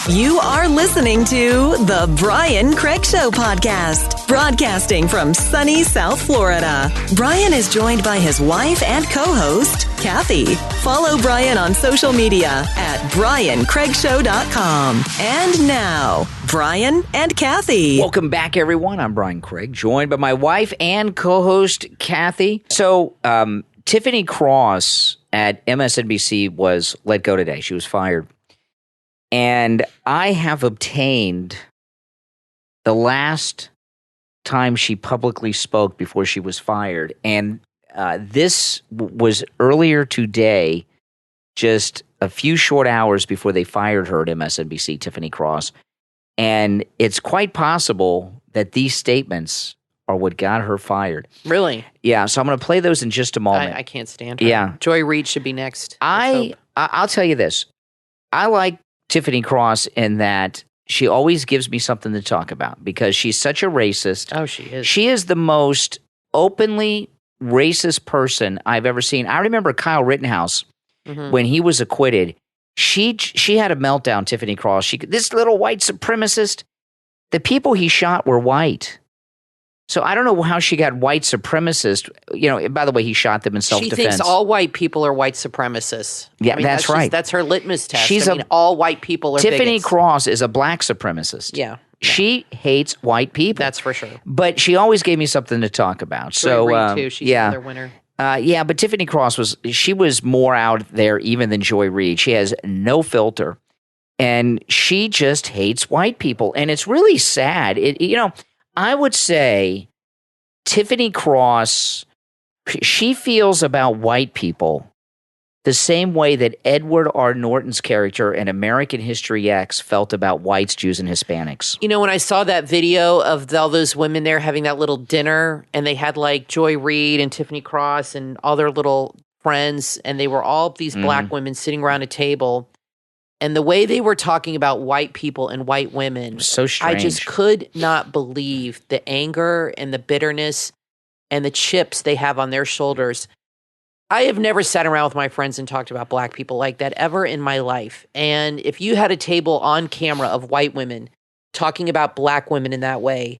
You are listening to The Brian Craig Show podcast, broadcasting from sunny South Florida. Brian is joined by his wife and co-host, Kathy. Follow Brian on social media at BrianCraigShow.com. And now, Brian and Kathy. Welcome back, everyone. I'm Brian Craig, joined by my wife and co-host, Kathy. So, Tiffany Cross at MSNBC was let go today. She was fired. And I have obtained the last time she publicly spoke before she was fired. And this was earlier today, just a few short hours before they fired her at MSNBC, Tiffany Cross. And it's quite possible that these statements are what got her fired. Really? Yeah, so I'm going to play those in just a moment. I can't stand her. Yeah. Joy Reid should be next. I'll tell you this. I like Tiffany Cross in that she always gives me something to talk about because she's such a racist. Oh, she is. She is the most openly racist person I've ever seen. I remember Kyle Rittenhouse when he was acquitted. She had a meltdown, Tiffany Cross. This little white supremacist, the people he shot were white. So I don't know how she got white supremacist. You know, by the way, he shot them in self-defense. She thinks all white people are white supremacists. Yeah, that's right. That's her litmus test. All white people are Tiffany bigots. Cross is a black supremacist. Yeah. She hates white people. That's for sure. But she always gave me something to talk about. Joy Reid, too. She's another winner. But Tiffany Cross was more out there even than Joy Reid. She has no filter. And she just hates white people. And it's really sad. I would say Tiffany Cross, she feels about white people the same way that Edward R. Norton's character in American History X felt about whites, Jews, and Hispanics. You know, when I saw that video of all those women there having that little dinner, and they had like Joy Reid and Tiffany Cross and all their little friends, and they were all these black women sitting around a table. And the way they were talking about white people and white women, so strange. I just could not believe the anger and the bitterness and the chips they have on their shoulders. I have never sat around with my friends and talked about black people like that ever in my life. And if you had a table on camera of white women talking about black women in that way,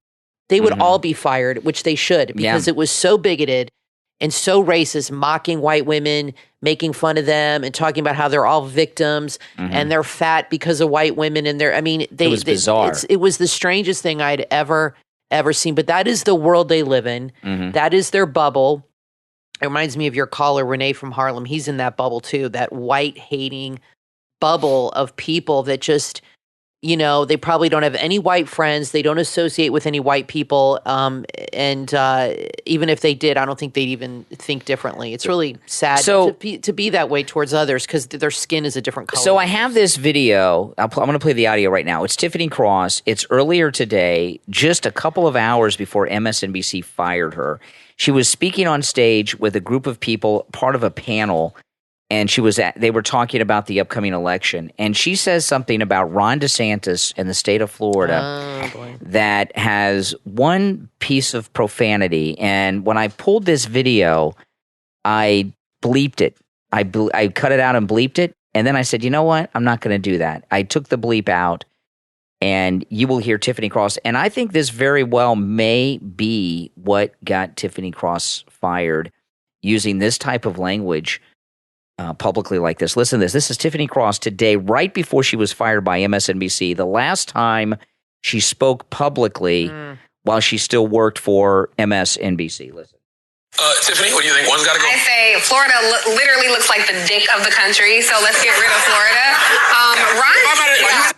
they would all be fired, which they should, because it was so bigoted and so racist, mocking white women, making fun of them, and talking about how they're all victims and they're fat because of white women. And it was bizarre. It was the strangest thing I'd ever seen. But that is the world they live in. That is their bubble. It reminds me of your caller, Renee from Harlem. He's in that bubble too, that white hating bubble of people that just, they probably don't have any white friends. They don't associate with any white people. And even if they did, I don't think they'd even think differently. It's really sad to be that way towards others because their skin is a different color. So I have this video. I'm going to play the audio right now. It's Tiffany Cross. It's earlier today, just a couple of hours before MSNBC fired her. She was speaking on stage with a group of people, part of a panel, and they were talking about the upcoming election. And she says something about Ron DeSantis in the state of Florida that has one piece of profanity. And when I pulled this video, I bleeped it. I cut it out and bleeped it. And then I said, you know what? I'm not going to do that. I took the bleep out. And you will hear Tiffany Cross. And I think this very well may be what got Tiffany Cross fired, using this type of language publicly like this. Listen to this. This is Tiffany Cross today, right before she was fired by MSNBC. The last time she spoke publicly while she still worked for MSNBC. Listen. Tiffany, what do you think? One's got to go. I say Florida literally looks like the dick of the country, so let's get rid of Florida. Ron?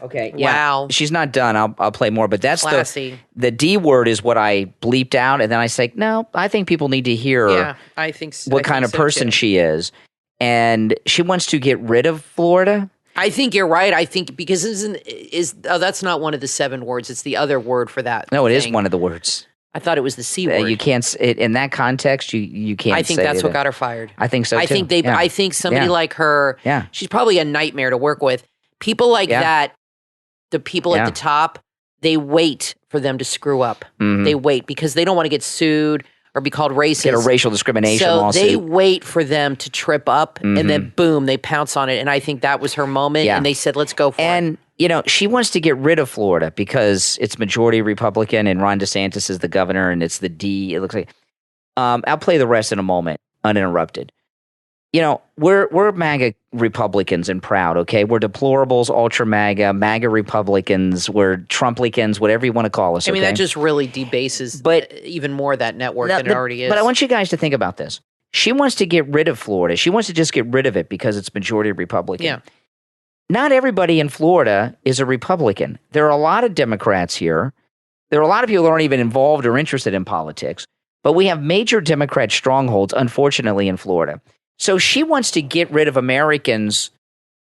Okay, yeah. Wow. She's not done. I'll play more, but that's classy. The D word is what I bleeped out, and then I say, no, I think people need to hear I think so. what kind of person she is. And she wants to get rid of Florida. I think you're right. I think because that's not one of the 7 words. It's the other word for that. No, it is one of the words. I thought it was the C word. You can't in that context. You can't. I think that's what got her fired. I think so too. I think somebody like her. Yeah. She's probably a nightmare to work with. People like that. The people at the top, they wait for them to screw up. They wait because they don't want to get sued or be called racist. Get a racial discrimination lawsuit. So they wait for them to trip up, and then boom, they pounce on it. And I think that was her moment. And they said, "Let's go for it." she wants to get rid of Florida because it's majority Republican and Ron DeSantis is the governor and it's the D. It looks like. I'll play the rest in a moment, uninterrupted. We're MAGA Republicans and proud, okay? We're deplorables, ultra MAGA Republicans, we're Trumplicans, whatever you want to call us, I mean, okay? that just really debases even more that network than it already is. But I want you guys to think about this. She wants to get rid of Florida. She wants to just get rid of it because it's majority Republican. Yeah. Not everybody in Florida is a Republican. There are a lot of Democrats here. There are a lot of people who aren't even involved or interested in politics. But we have major Democrat strongholds, unfortunately, in Florida. So she wants to get rid of Americans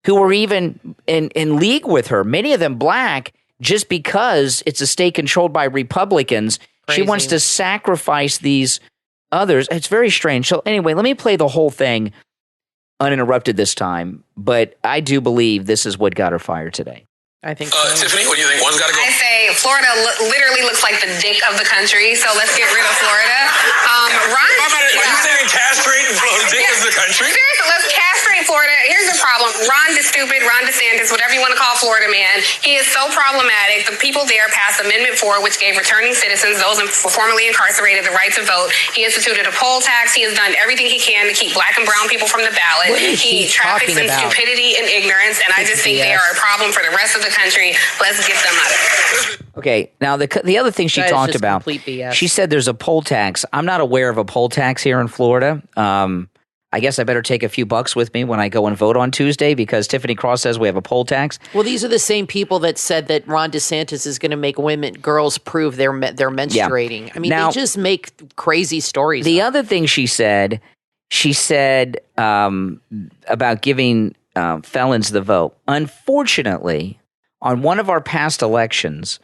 who are even in league with her, many of them black, just because it's a state controlled by Republicans. Crazy. She wants to sacrifice these others. It's very strange. So anyway, let me play the whole thing uninterrupted this time. But I do believe this is what got her fired today. I think so. Tiffany, what do you think? One's got to go. I say Florida literally looks like the dick of the country, so let's get rid of Florida. Ron, Are you saying castrate and Florida dick is the country? Seriously, let's castrate Florida. Here's the problem. Ron DeSantis, whatever you want to call Florida man, he is so problematic. The people there passed Amendment 4, which gave returning citizens, those formerly incarcerated, the right to vote. He instituted a poll tax. He has done everything he can to keep black and brown people from the ballot. What is He she traffics talking in about? stupidity and ignorance, and I just think they are a problem for the rest of the country. Let's get them out of there. Okay, now the other thing she That is talked just about, complete BS. she said there's a poll tax. I'm not aware of a poll tax here in Florida. I guess I better take a few bucks with me when I go and vote on Tuesday because Tiffany Cross says we have a poll tax. Well, these are the same people that said that Ron DeSantis is going to make girls prove they're menstruating. I mean, Now, they just make crazy stories. The up. other thing she said about giving felons the vote. Unfortunately, on one of our past elections,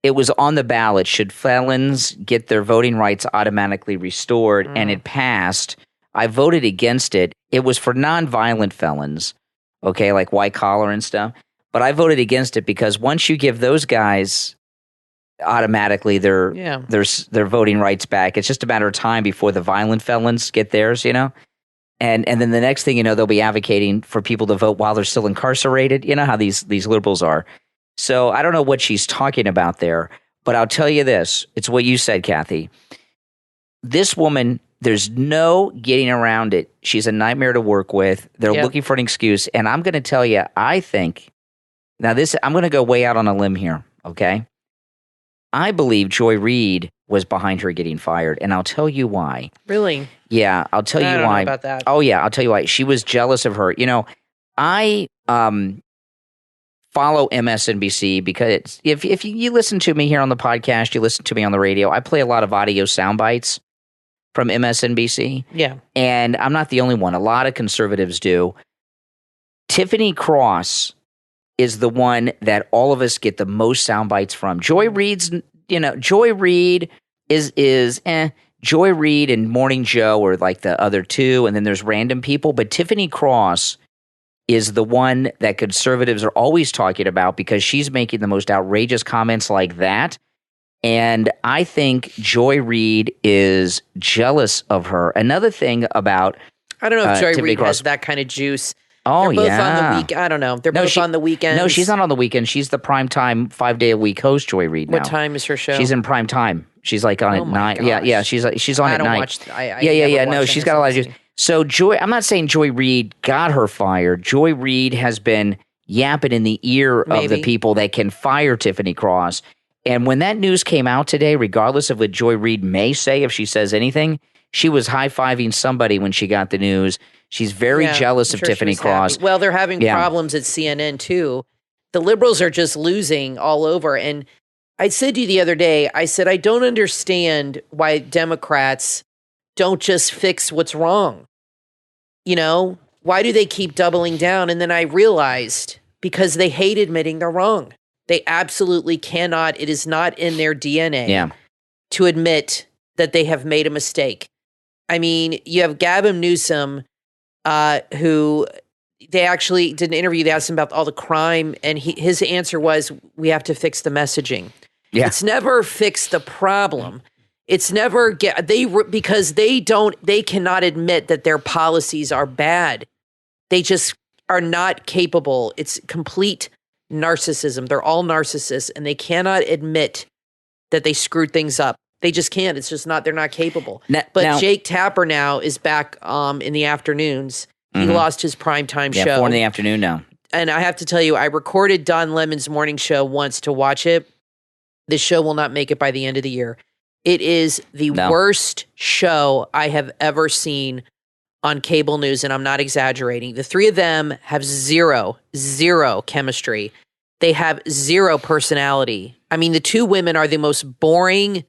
it was on the ballot, should felons get their voting rights automatically restored, and it passed. I voted against it. It was for nonviolent felons, okay, like white collar and stuff. But I voted against it because once you give those guys automatically their voting rights back, it's just a matter of time before the violent felons get theirs, And then the next thing you know, they'll be advocating for people to vote while they're still incarcerated. You know how these liberals are. So I don't know what she's talking about there, but I'll tell you this. It's what you said, Kathy. This woman, there's no getting around it. She's a nightmare to work with. They're looking for an excuse. And I'm going to tell you, I think, I'm going to go way out on a limb here, okay? I believe Joy Reid was behind her getting fired, and I'll tell you why. Really? Yeah, I'll tell you I don't why. know about that. Oh, yeah, I'll tell you why. She was jealous of her. I follow MSNBC because if you listen to me here on the podcast, you listen to me on the radio, I play a lot of audio sound bites from MSNBC. Yeah. And I'm not the only one. A lot of conservatives do. Tiffany Cross is the one that all of us get the most sound bites from. Joy Reid's, Joy Reid is Joy Reid and Morning Joe are like the other two, and then there's random people. But Tiffany Cross is the one that conservatives are always talking about because she's making the most outrageous comments like that. And I think Joy Reid is jealous of her. Another thing about I don't know if Joy Tiffany Reid Cross has that kind of juice. Oh, They're both yeah. on the week. I don't know. They're both on the weekends. No, she's not on the weekend. She's the primetime 5-day-a-week host, Joy Reid. What time is her show? She's in prime time. She's like on at 9. gosh. Yeah. She's on at 9. No, she's got a lot of juice. So Joy, I'm not saying Joy Reid got her fired. Joy Reid has been yapping in the ear of the people that can fire Tiffany Cross. And when that news came out today, regardless of what Joy Reid may say, if she says anything, she was high-fiving somebody when she got the news. She's very jealous of Tiffany Cross. Happy. Well, they're having problems at CNN too. The liberals are just losing all over. And I said to you the other day, I said, I don't understand why Democrats don't just fix what's wrong. Why do they keep doubling down? And then I realized because they hate admitting they're wrong. They absolutely cannot. It is not in their DNA to admit that they have made a mistake. I mean, you have Gavin Newsom, who they actually did an interview. They asked him about all the crime, and his answer was, we have to fix the messaging. Yeah. It's never fix the problem. It's never because they cannot admit that their policies are bad. They just are not capable. It's complete narcissism. They're all narcissists, and they cannot admit that they screwed things up. They just can't. It's just not, they're not capable. But Jake Tapper now is back in the afternoons. He lost his primetime show. 4 in the afternoon now. And I have to tell you, I recorded Don Lemon's morning show once to watch it. This show will not make it by the end of the year. It is the worst show I have ever seen on cable news, and I'm not exaggerating. The three of them have zero chemistry. They have zero personality. I mean, the two women are the most boring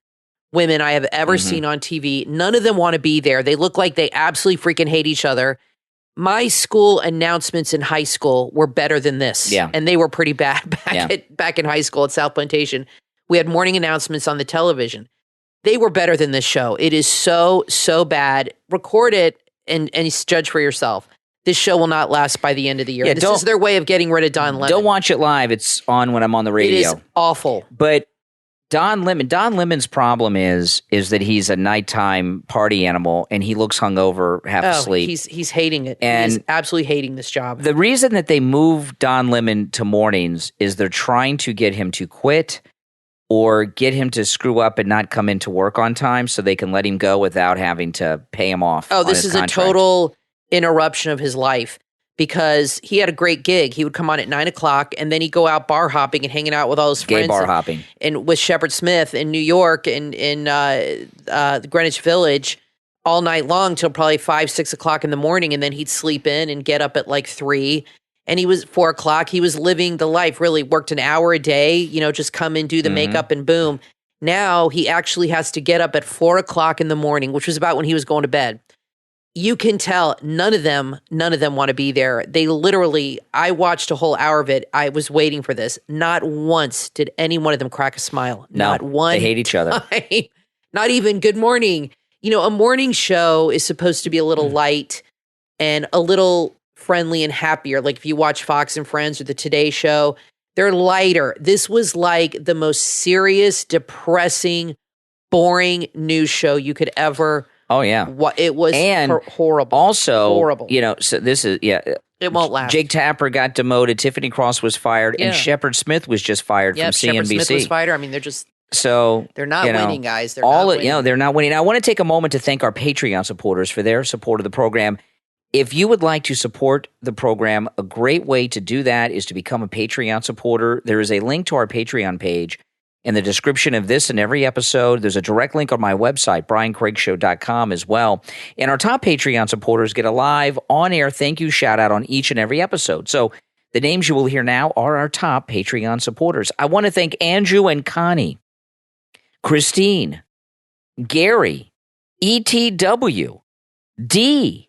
women I have ever seen on TV. None of them want to be there. They look like they absolutely freaking hate each other. My school announcements in high school were better than this. Yeah. And they were pretty bad back in high school at South Plantation. We had morning announcements on the television. They were better than this show. It is so bad. Record it and judge for yourself. This show will not last by the end of the year. Yeah, this is their way of getting rid of Don Lemon. Don't watch it live. It's on when I'm on the radio. It is awful. But Don Lemon's problem is that he's a nighttime party animal and he looks hungover, half asleep. He's hating it. And he's absolutely hating this job. The reason that they moved Don Lemon to mornings is they're trying to get him to quit or get him to screw up and not come into work on time so they can let him go without having to pay him off. Oh, this is a total interruption of his life. Because he had a great gig. He would come on at 9 o'clock and then he'd go out bar hopping and hanging out with all his friends. Gay bar hopping. And with Shepard Smith in New York and in Greenwich Village all night long till probably 5, 6 o'clock in the morning. And then he'd sleep in and get up at like 3. And he was 4 o'clock. He was living the life, really worked an hour a day, just come in, do the makeup and boom. Now he actually has to get up at 4 o'clock in the morning, which was about when he was going to bed. You can tell none of them want to be there. They literally, I watched a whole hour of it. I was waiting for this. Not once did any one of them crack a smile. No, not one. They hate each other. Not even good morning. A morning show is supposed to be a little light and a little friendly and happier. Like if you watch Fox and Friends or the Today Show, they're lighter. This was like the most serious, depressing, boring news show you could ever. Oh, yeah. It was horrible. Also, horrible. So this is, it won't last. Jake Tapper got demoted. Tiffany Cross was fired. And Shepard Smith was just fired from CNBC. Shepard Smith was fired. I mean, they're just. So they're not winning, guys. They're not winning. They're not winning. I want to take a moment to thank our Patreon supporters for their support of the program. If you would like to support the program, a great way to do that is to become a Patreon supporter. There is a link to our Patreon page in the description of this and every episode. There's a direct link on my website, briancraigshow.com as well. And our top Patreon supporters get a live on-air thank you shout-out on each and every episode. So the names you will hear now are our top Patreon supporters. I want to thank Andrew and Connie, Christine, Gary, ETW, D,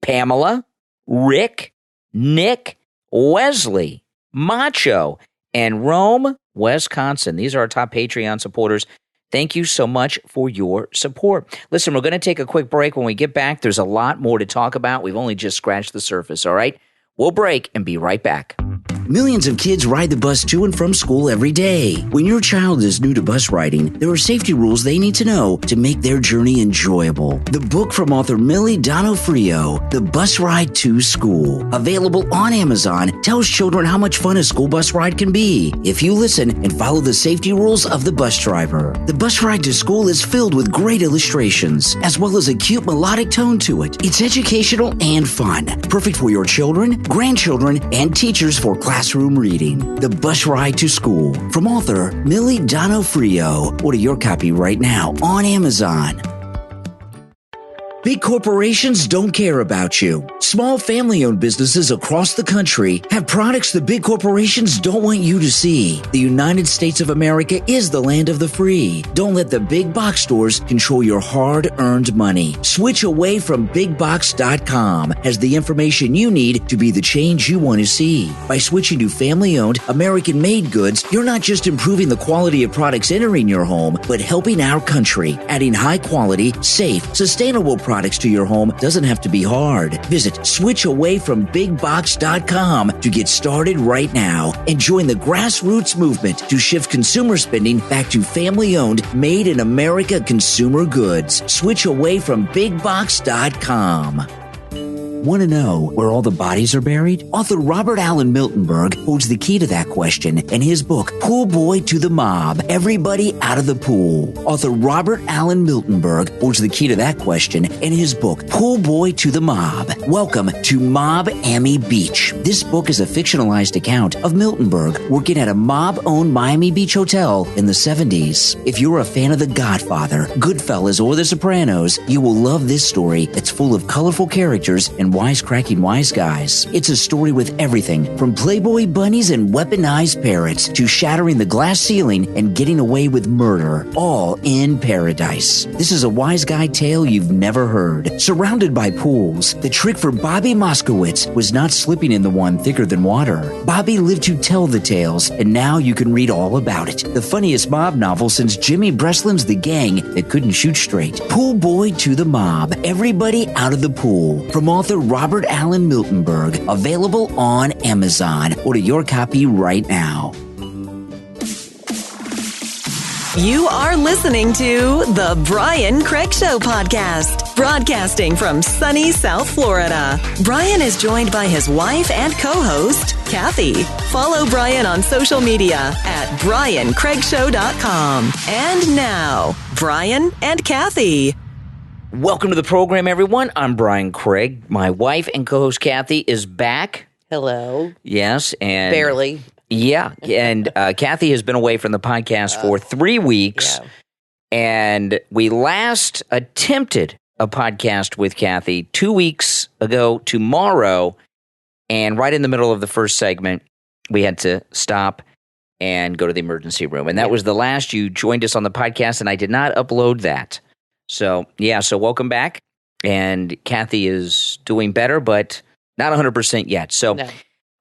Pamela, Rick, Nick, Wesley, Macho, and Rome, Wisconsin. These are our top Patreon supporters. Thank you so much for your support. Listen, we're going to take a quick break. When we get back, there's a lot more to talk about. We've only just scratched the surface, all right? We'll break and be right back. Millions of kids ride the bus to and from school every day. When your child is new to bus riding, there are safety rules they need to know to make their journey enjoyable. The book from author Millie D'Onofrio, The Bus Ride to School, available on Amazon, tells children how much fun a school bus ride can be if you listen and follow the safety rules of the bus driver. The Bus Ride to School is filled with great illustrations, as well as a cute melodic tone to it. It's educational and fun, perfect for your children, grandchildren, and teachers for classroom reading. The Bus Ride to School, from author Millie D'Onofrio. Order your copy right now on Amazon. Big corporations don't care about you. Small family-owned businesses across the country have products the big corporations don't want you to see. The United States of America is the land of the free. Don't let the big box stores control your hard-earned money. Switch away from BigBox.com as the information you need to be the change you want to see. By switching to family-owned, American-made goods, you're not just improving the quality of products entering your home, but helping our country. Adding high-quality, safe, sustainable products to your home doesn't have to be hard. Visit switchawayfrombigbox.com to get started right now and join the grassroots movement to shift consumer spending back to family-owned, made-in-America consumer goods. Switch away from bigbox.com. Want to know where all the bodies are buried? Author Robert Allen Miltenberg holds the key to that question in his book, Pool Boy to the Mob, Everybody Out of the Pool. Author Robert Allen Miltenberg holds the key to that question in his book, Pool Boy to the Mob. Welcome to Mob-Ammy Beach. This book is a fictionalized account of Miltenberg working at a mob-owned Miami Beach hotel in the 70s. If you're a fan of The Godfather, Goodfellas, or The Sopranos, you will love this story that's full of colorful characters and wisecracking wise guys. It's a story with everything from Playboy bunnies and weaponized parrots to shattering the glass ceiling and getting away with murder, all in paradise. This is a wise guy tale you've never heard. Surrounded by pools, the trick for Bobby Moskowitz was not slipping in the one thicker than water. Bobby lived to tell the tales, and now you can read all about it. The funniest mob novel since Jimmy Breslin's The Gang That Couldn't Shoot Straight. Pool Boy to the Mob, Everybody Out of the Pool, from author Robert Allen Miltenberg, available on Amazon. Order your copy right now. You are listening to The Brian Craig Show podcast, broadcasting from sunny South Florida. Brian is joined by his wife and co-host, Kathy. Follow Brian on social media at BrianCraigShow.com. And now, Brian and Kathy. Welcome to the program, everyone. I'm Brian Craig. My wife and co-host Kathy is back. Hello. Yes, and Barely. Yeah, and Kathy has been away from the podcast for 3 weeks, and we last attempted a podcast with Kathy 2 weeks ago tomorrow, and right in the middle of the first segment, we had to stop and go to the emergency room, and that was the last you joined us on the podcast, and I did not upload that. So, so welcome back, and Kathy is doing better, but not 100% yet. So. No.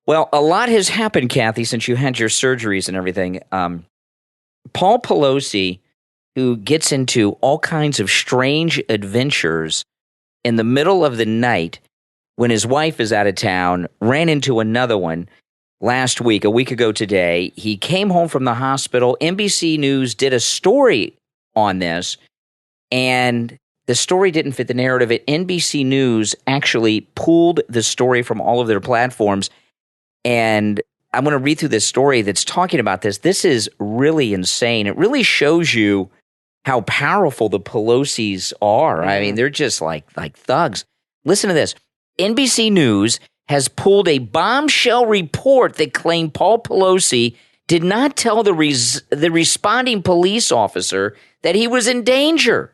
Well, a lot has happened, Kathy, since you had your surgeries and everything. Paul Pelosi, who gets into all kinds of strange adventures in the middle of the night when his wife is out of town, ran into another one last week, a week ago today. He came home from the hospital. NBC News did a story on this, and the story didn't fit the narrative. NBC News actually pulled the story from all of their platforms. And I'm going to read through this story that's talking about this. This is really insane. It really shows you how powerful the Pelosi's are. I mean, they're just like thugs. Listen to this. NBC News has pulled a bombshell report that claimed Paul Pelosi did not tell the responding police officer that he was in danger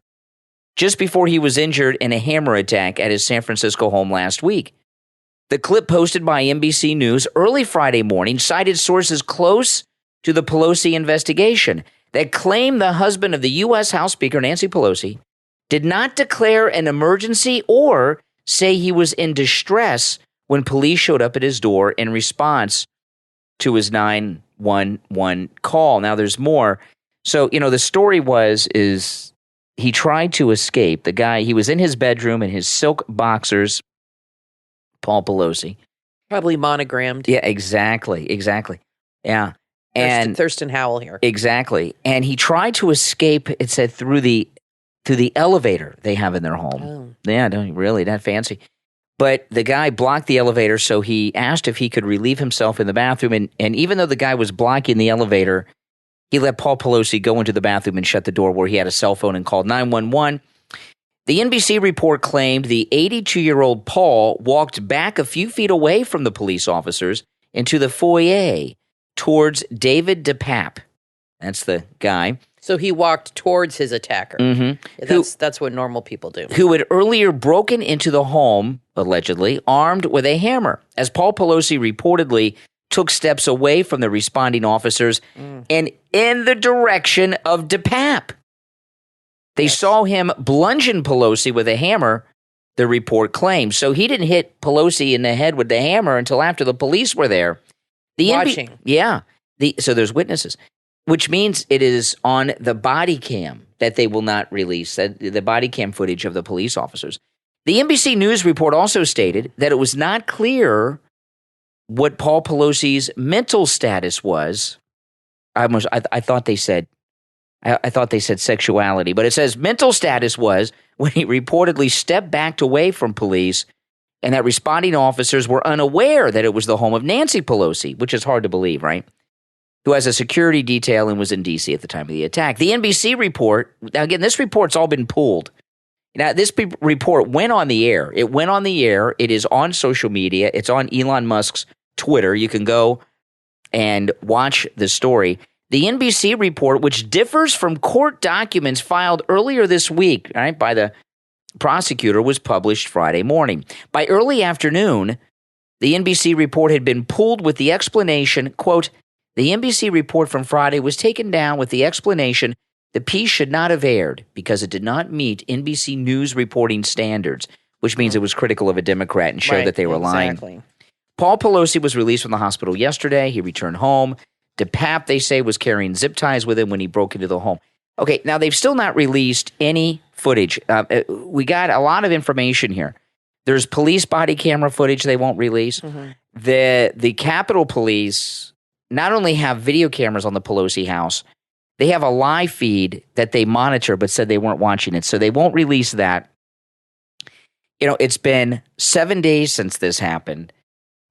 just before he was injured in a hammer attack at his San Francisco home last week. The clip posted by NBC News early Friday morning cited sources close to the Pelosi investigation that claimed the husband of the U.S. House Speaker, Nancy Pelosi, did not declare an emergency or say he was in distress when police showed up at his door in response to his 911 call. Now, there's more. So, the story is he tried to escape. The guy, he was in his bedroom in his silk boxers, Paul Pelosi. Probably monogrammed. Yeah, exactly. Yeah. And Thurston Howell here. Exactly. And he tried to escape, it said, through the elevator they have in their home. Oh. Yeah, don't really that fancy. But the guy blocked the elevator, so he asked if he could relieve himself in the bathroom. And even though the guy was blocking the elevator, he let Paul Pelosi go into the bathroom and shut the door where he had a cell phone and called 911. The NBC report claimed the 82-year-old Paul walked back a few feet away from the police officers into the foyer towards David DePape. That's the guy. So he walked towards his attacker. Mm-hmm. That's what normal people do. Who had earlier broken into the home, allegedly, armed with a hammer, as Paul Pelosi reportedly took steps away from the responding officers and in the direction of DePape. They saw him bludgeon Pelosi with a hammer, the report claims. So he didn't hit Pelosi in the head with the hammer until after the police were there. Watching. So there's witnesses, which means it is on the body cam that they will not release, the body cam footage of the police officers. The NBC News report also stated that it was not clear what Paul Pelosi's mental status was. I thought they said sexuality, but it says mental status was when he reportedly stepped back away from police and that responding officers were unaware that it was the home of Nancy Pelosi, which is hard to believe, right? Who has a security detail and was in D.C. at the time of the attack. The NBC report, now again, this report's all been pulled. Now, this report went on the air. It went on the air. It is on social media. It's on Elon Musk's Twitter. You can go and watch the story. The NBC report, which differs from court documents filed earlier this week, right, by the prosecutor, was published Friday morning. By early afternoon, the NBC report had been pulled with the explanation, quote, the NBC report from Friday was taken down with the explanation the piece should not have aired because it did not meet NBC News reporting standards, which means it was critical of a Democrat and showed that they were lying. Paul Pelosi was released from the hospital yesterday. He returned home. DePape, they say, was carrying zip ties with him when he broke into the home. Okay, now they've still not released any footage. We got a lot of information here. There's police body camera footage they won't release. The Capitol Police not only have video cameras on the Pelosi house, they have a live feed that they monitor but said they weren't watching it. So they won't release that. You know, it's been 7 days since this happened.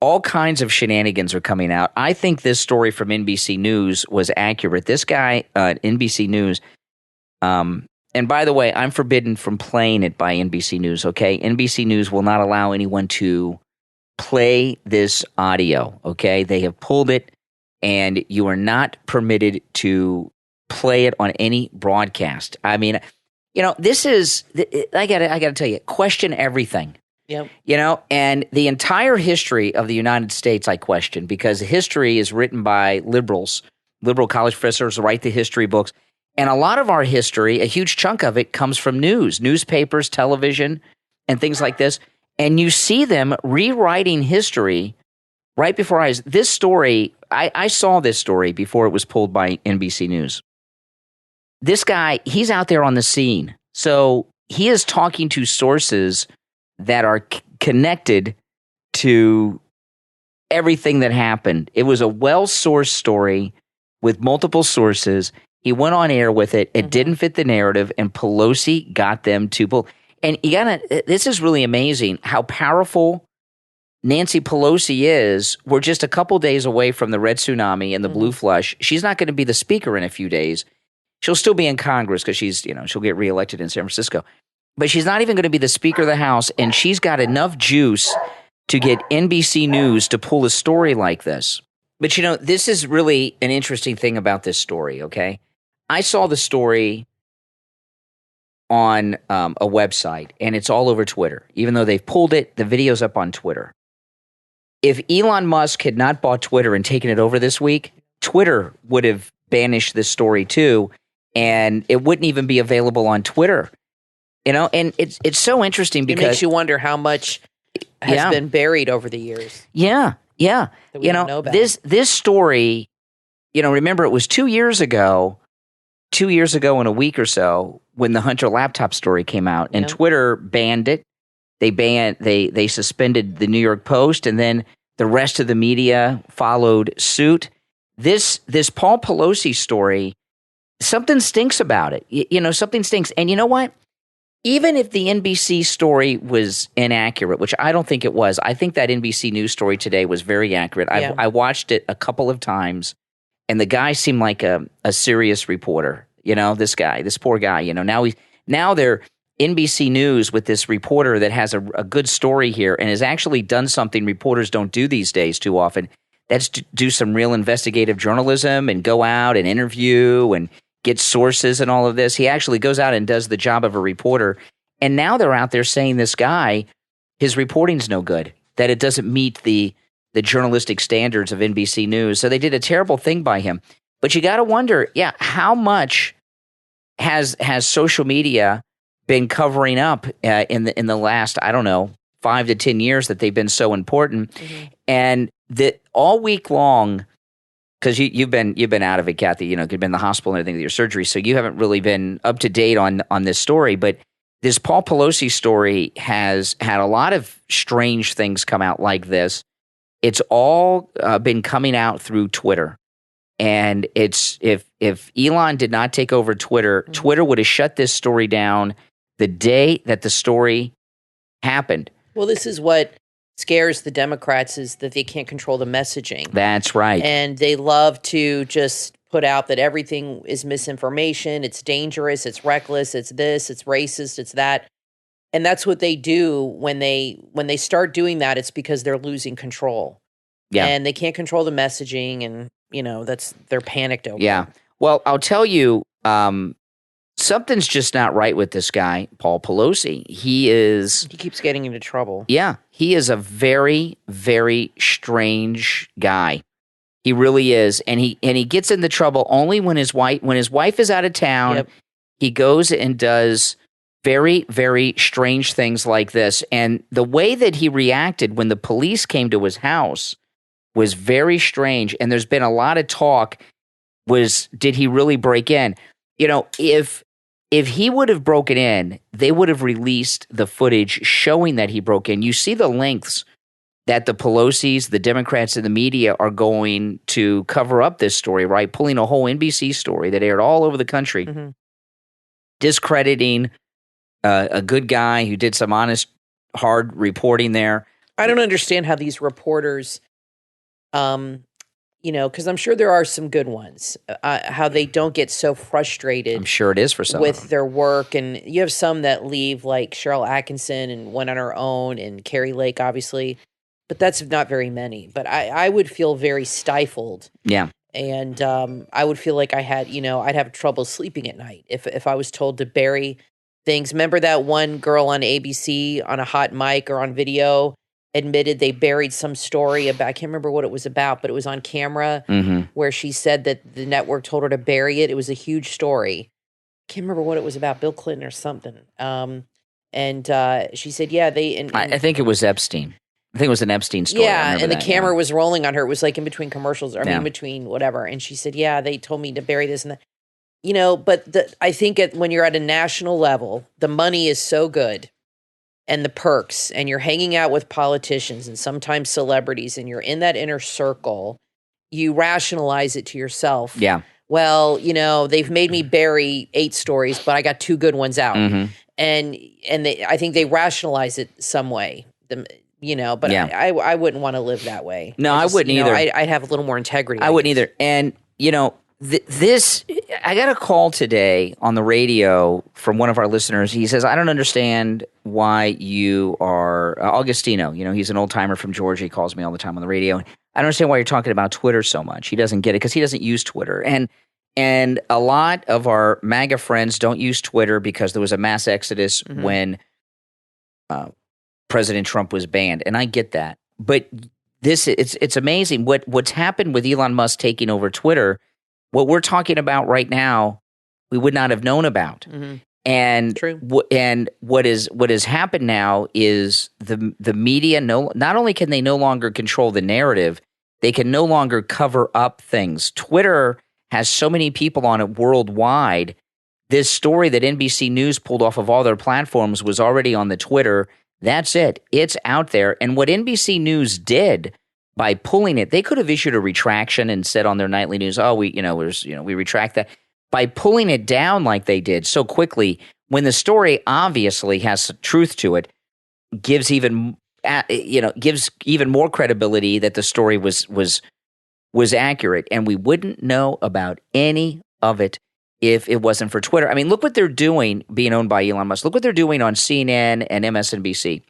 All kinds of shenanigans are coming out. I think this story from NBC News was accurate. This guy, NBC News, and by the way, I'm forbidden from playing it by NBC News, okay? NBC News will not allow anyone to play this audio, okay? They have pulled it, and you are not permitted to play it on any broadcast. I mean, you know, this is, I gotta tell you, question everything. Yep. You know, and the entire history of the United States I question because history is written by liberals. Liberal college professors write the history books. And a lot of our history, a huge chunk of it comes from newspapers, television, and things like this. And you see them rewriting history right before our eyes. This story, I saw this story before it was pulled by NBC News. This guy, he's out there on the scene. So he is talking to sources that are connected to everything that happened. It was a well-sourced story with multiple sources. He went on air with it. It didn't fit the narrative, and Pelosi got them to pull. And this is really amazing how powerful Nancy Pelosi is. We're just a couple days away from the red tsunami and the blue flush. She's not going to be the speaker in a few days. She'll still be in Congress because she'll get reelected in San Francisco. But she's not even going to be the Speaker of the House, and she's got enough juice to get NBC News to pull a story like this. But, you know, this is really an interesting thing about this story, okay? I saw the story on a website, and it's all over Twitter. Even though they've pulled it, the video's up on Twitter. If Elon Musk had not bought Twitter and taken it over this week, Twitter would have banished this story too, and it wouldn't even be available on Twitter. You know, and it's so interesting because it makes you wonder how much has been buried over the years. Yeah. That we don't know about. This story, you know, remember it was 2 years ago in a week or so when the Hunter laptop story came out, and Twitter banned it. They suspended the New York Post, and then the rest of the media followed suit. This Paul Pelosi story, something stinks about it. You know, something stinks. And you know what? Even if the NBC story was inaccurate, which I don't think it was, I think that NBC News story today was very accurate. I watched it a couple of times, and the guy seemed like a serious reporter. You know, this poor guy. You know, now they're NBC News with this reporter that has a good story here and has actually done something reporters don't do these days too often. That's to do some real investigative journalism and go out and interview and get sources and all of this. He actually goes out and does the job of a reporter. And now they're out there saying this guy, his reporting's no good, that it doesn't meet the journalistic standards of NBC News. So they did a terrible thing by him. But you got to wonder, how much has social media been covering up in the last, I don't know, 5 to 10 years that they've been so important. And that all week long, because you've been out of it, Kathy. You know, you've been in the hospital and everything with your surgery, so you haven't really been up to date on this story. But this Paul Pelosi story has had a lot of strange things come out like this. It's all been coming out through Twitter, and it's if Elon did not take over Twitter, Twitter would have shut this story down the day that the story happened. Well, this is what scares the Democrats is that they can't control the messaging. That's right. And they love to just put out that everything is misinformation, it's dangerous, it's reckless, it's this, it's racist, it's that. And that's what they do when they start doing that, it's because they're losing control. Yeah. And they can't control the messaging, and they're panicked over. Yeah. Well, I'll tell you, something's just not right with this guy, Paul Pelosi. He keeps getting into trouble. Yeah, he is a very, very strange guy. He really is, and he gets into trouble only when his wife is out of town. Yep. He goes and does very, very strange things like this. And the way that he reacted when the police came to his house was very strange. And there's been a lot of talk. Did he really break in? If he would have broken in, they would have released the footage showing that he broke in. You see the lengths that the Pelosi's, the Democrats, and the media are going to cover up this story, right? Pulling a whole NBC story that aired all over the country, discrediting a good guy who did some honest, hard reporting there. I don't understand how these reporters, because I'm sure there are some good ones, how they don't get so frustrated. I'm sure it is for some with their work. And you have some that leave, like Cheryl Atkinson and went on her own, and Carrie Lake, obviously. But that's not very many. But I would feel very stifled. Yeah. And I would feel like I'd have trouble sleeping at night if I was told to bury things. Remember that one girl on ABC on a hot mic or on video admitted they buried some story about, I can't remember what it was about, but it was on camera where she said that the network told her to bury it. It was a huge story. Can't remember what it was about, Bill Clinton or something. And she said, yeah, I think it was Epstein. I think it was an Epstein story. Yeah, and the camera was rolling on her. It was like in between commercials, or in between whatever. And she said, yeah, they told me to bury this and that. But I think when you're at a national level, the money is so good and the perks, and you're hanging out with politicians and sometimes celebrities, and you're in that inner circle, you rationalize it to yourself. Yeah. Well, they've made me bury 8 stories, but I got 2 good ones out. And I think they rationalize it some way. But I wouldn't want to live that way. No, I wouldn't either. I'd have a little more integrity. I wouldn't either. And, I got a call today on the radio from one of our listeners. He says, I don't understand why you are Augustino. He's an old timer from Georgia. He calls me all the time on the radio. I don't understand why you're talking about Twitter so much. He doesn't get it because he doesn't use Twitter. And a lot of our MAGA friends don't use Twitter because there was a mass exodus when President Trump was banned. And I get that. But it's amazing what's happened with Elon Musk taking over Twitter. What we're talking about right now, we would not have known about. And True. And what has happened now is the media not only can they no longer control the narrative, they can no longer cover up things. Twitter has so many people on it worldwide. This story that NBC News pulled off of all their platforms was already on the Twitter. That's it. It's out there. And what NBC News did by pulling it, they could have issued a retraction and said on their nightly news, we retract that. By pulling it down like they did so quickly, when the story obviously has truth to it, gives even more credibility that the story was accurate, and we wouldn't know about any of it if it wasn't for Twitter. I mean, look what they're doing, being owned by Elon Musk. Look what they're doing on CNN and MSNBC.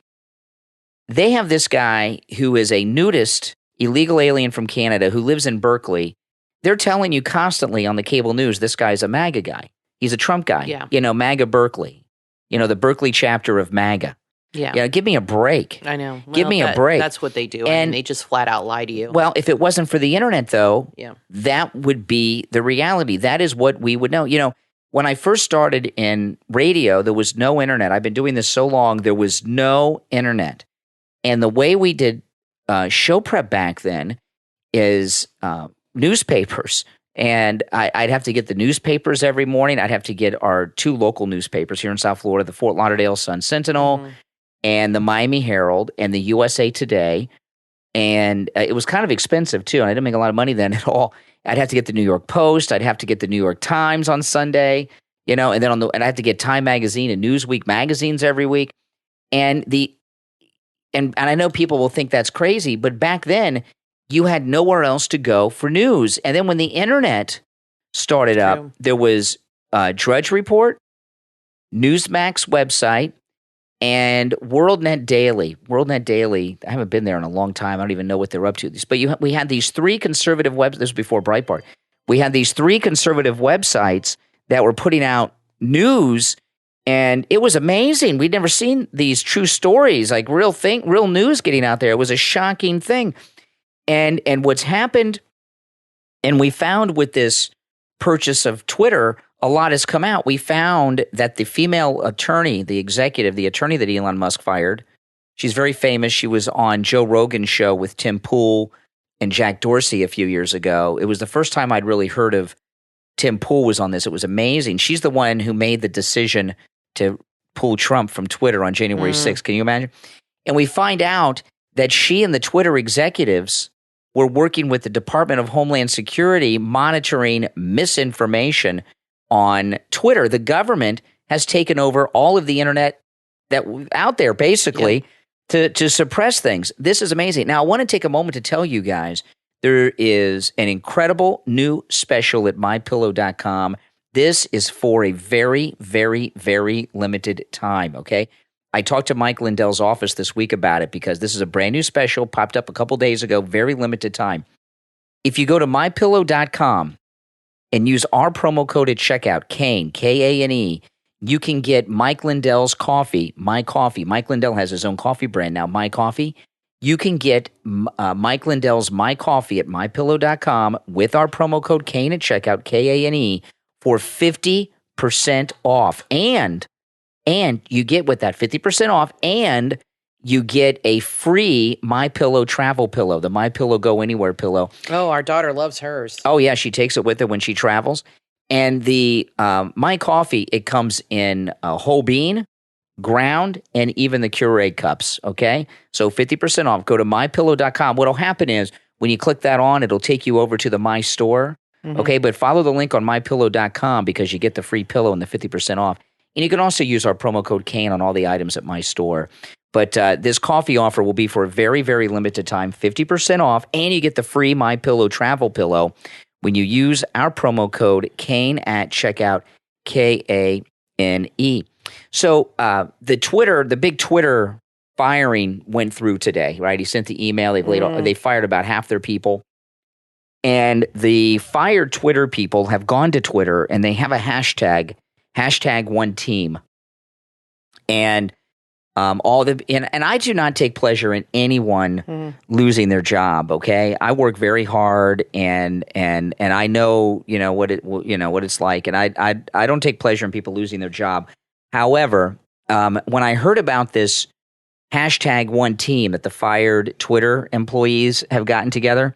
They have this guy who is a nudist, illegal alien from Canada who lives in Berkeley. They're telling you constantly on the cable news, this guy's a MAGA guy. He's a Trump guy. Yeah. MAGA Berkeley. The Berkeley chapter of MAGA. Yeah. Give me a break. I know. Give me a break. That's what they do. And they just flat out lie to you. Well, if it wasn't for the internet, though, yeah, that would be the reality. That is what we would know. When I first started in radio, there was no internet. I've been doing this so long, there was no internet. And the way we did show prep back then is newspapers. And I'd have to get the newspapers every morning. I'd have to get our 2 local newspapers here in South Florida, the Fort Lauderdale Sun-Sentinel and the Miami Herald and the USA Today. And it was kind of expensive, too. And I didn't make a lot of money then at all. I'd have to get the New York Post. I'd have to get the New York Times on Sunday, and then I had to get Time Magazine and Newsweek magazines every week. And And I know people will think that's crazy, but back then you had nowhere else to go for news. And then when the internet started up, there was Drudge Report, Newsmax website, and WorldNet Daily. WorldNet Daily, I haven't been there in a long time. I don't even know what they're up to. But we had these three conservative websites. This was before Breitbart. We had these three conservative websites that were putting out news, and it was amazing. We'd never seen these true stories, like real news getting out there. It was a shocking thing. And what's happened, and we found with this purchase of Twitter, a lot has come out. We found that the female attorney, the attorney that Elon Musk fired, she's very famous. She was on Joe Rogan's show with Tim Pool and Jack Dorsey a few years ago. It was the first time I'd really heard of Tim Pool was on this. It was amazing. She's the one who made the decision to pull Trump from Twitter on January 6th. Can you imagine? And we find out that she and the Twitter executives were working with the Department of Homeland Security monitoring misinformation on Twitter. The government has taken over all of the internet that out there, basically, to suppress things. This is amazing. Now, I want to take a moment to tell you guys there is an incredible new special at MyPillow.com. This is for a very, very, very limited time, okay? I talked to Mike Lindell's office this week about it because this is a brand new special, popped up a couple days ago, very limited time. If you go to MyPillow.com and use our promo code at checkout, Kane, Kane, you can get Mike Lindell's coffee, My Coffee. Mike Lindell has his own coffee brand now, My Coffee. You can get Mike Lindell's My Coffee at MyPillow.com with our promo code Kane at checkout, Kane, for 50% off. And you get with that 50% off, and you get a free MyPillow travel pillow, the MyPillow Go Anywhere pillow. Oh, our daughter loves hers. Oh, yeah, she takes it with her when she travels. And the My Coffee, it comes in whole bean, ground, and even the Keurig cups, okay? So 50% off. Go to MyPillow.com. What'll happen is when you click that on, it'll take you over to the My Store, okay? But follow the link on MyPillow.com because you get the free pillow and the 50% off. And you can also use our promo code Kane on all the items at My Store. But this coffee offer will be for a very, very limited time, 50% off, and you get the free My Pillow travel pillow when you use our promo code Kane at checkout, Kane. So the big Twitter firing went through today, right? He sent the email. They fired about half their people. And the fired Twitter people have gone to Twitter and they have a hashtag one team. And and I do not take pleasure in anyone losing their job. Okay, I work very hard, and I know what it's like, and I don't take pleasure in people losing their job. However, when I heard about this hashtag one team that the fired Twitter employees have gotten together,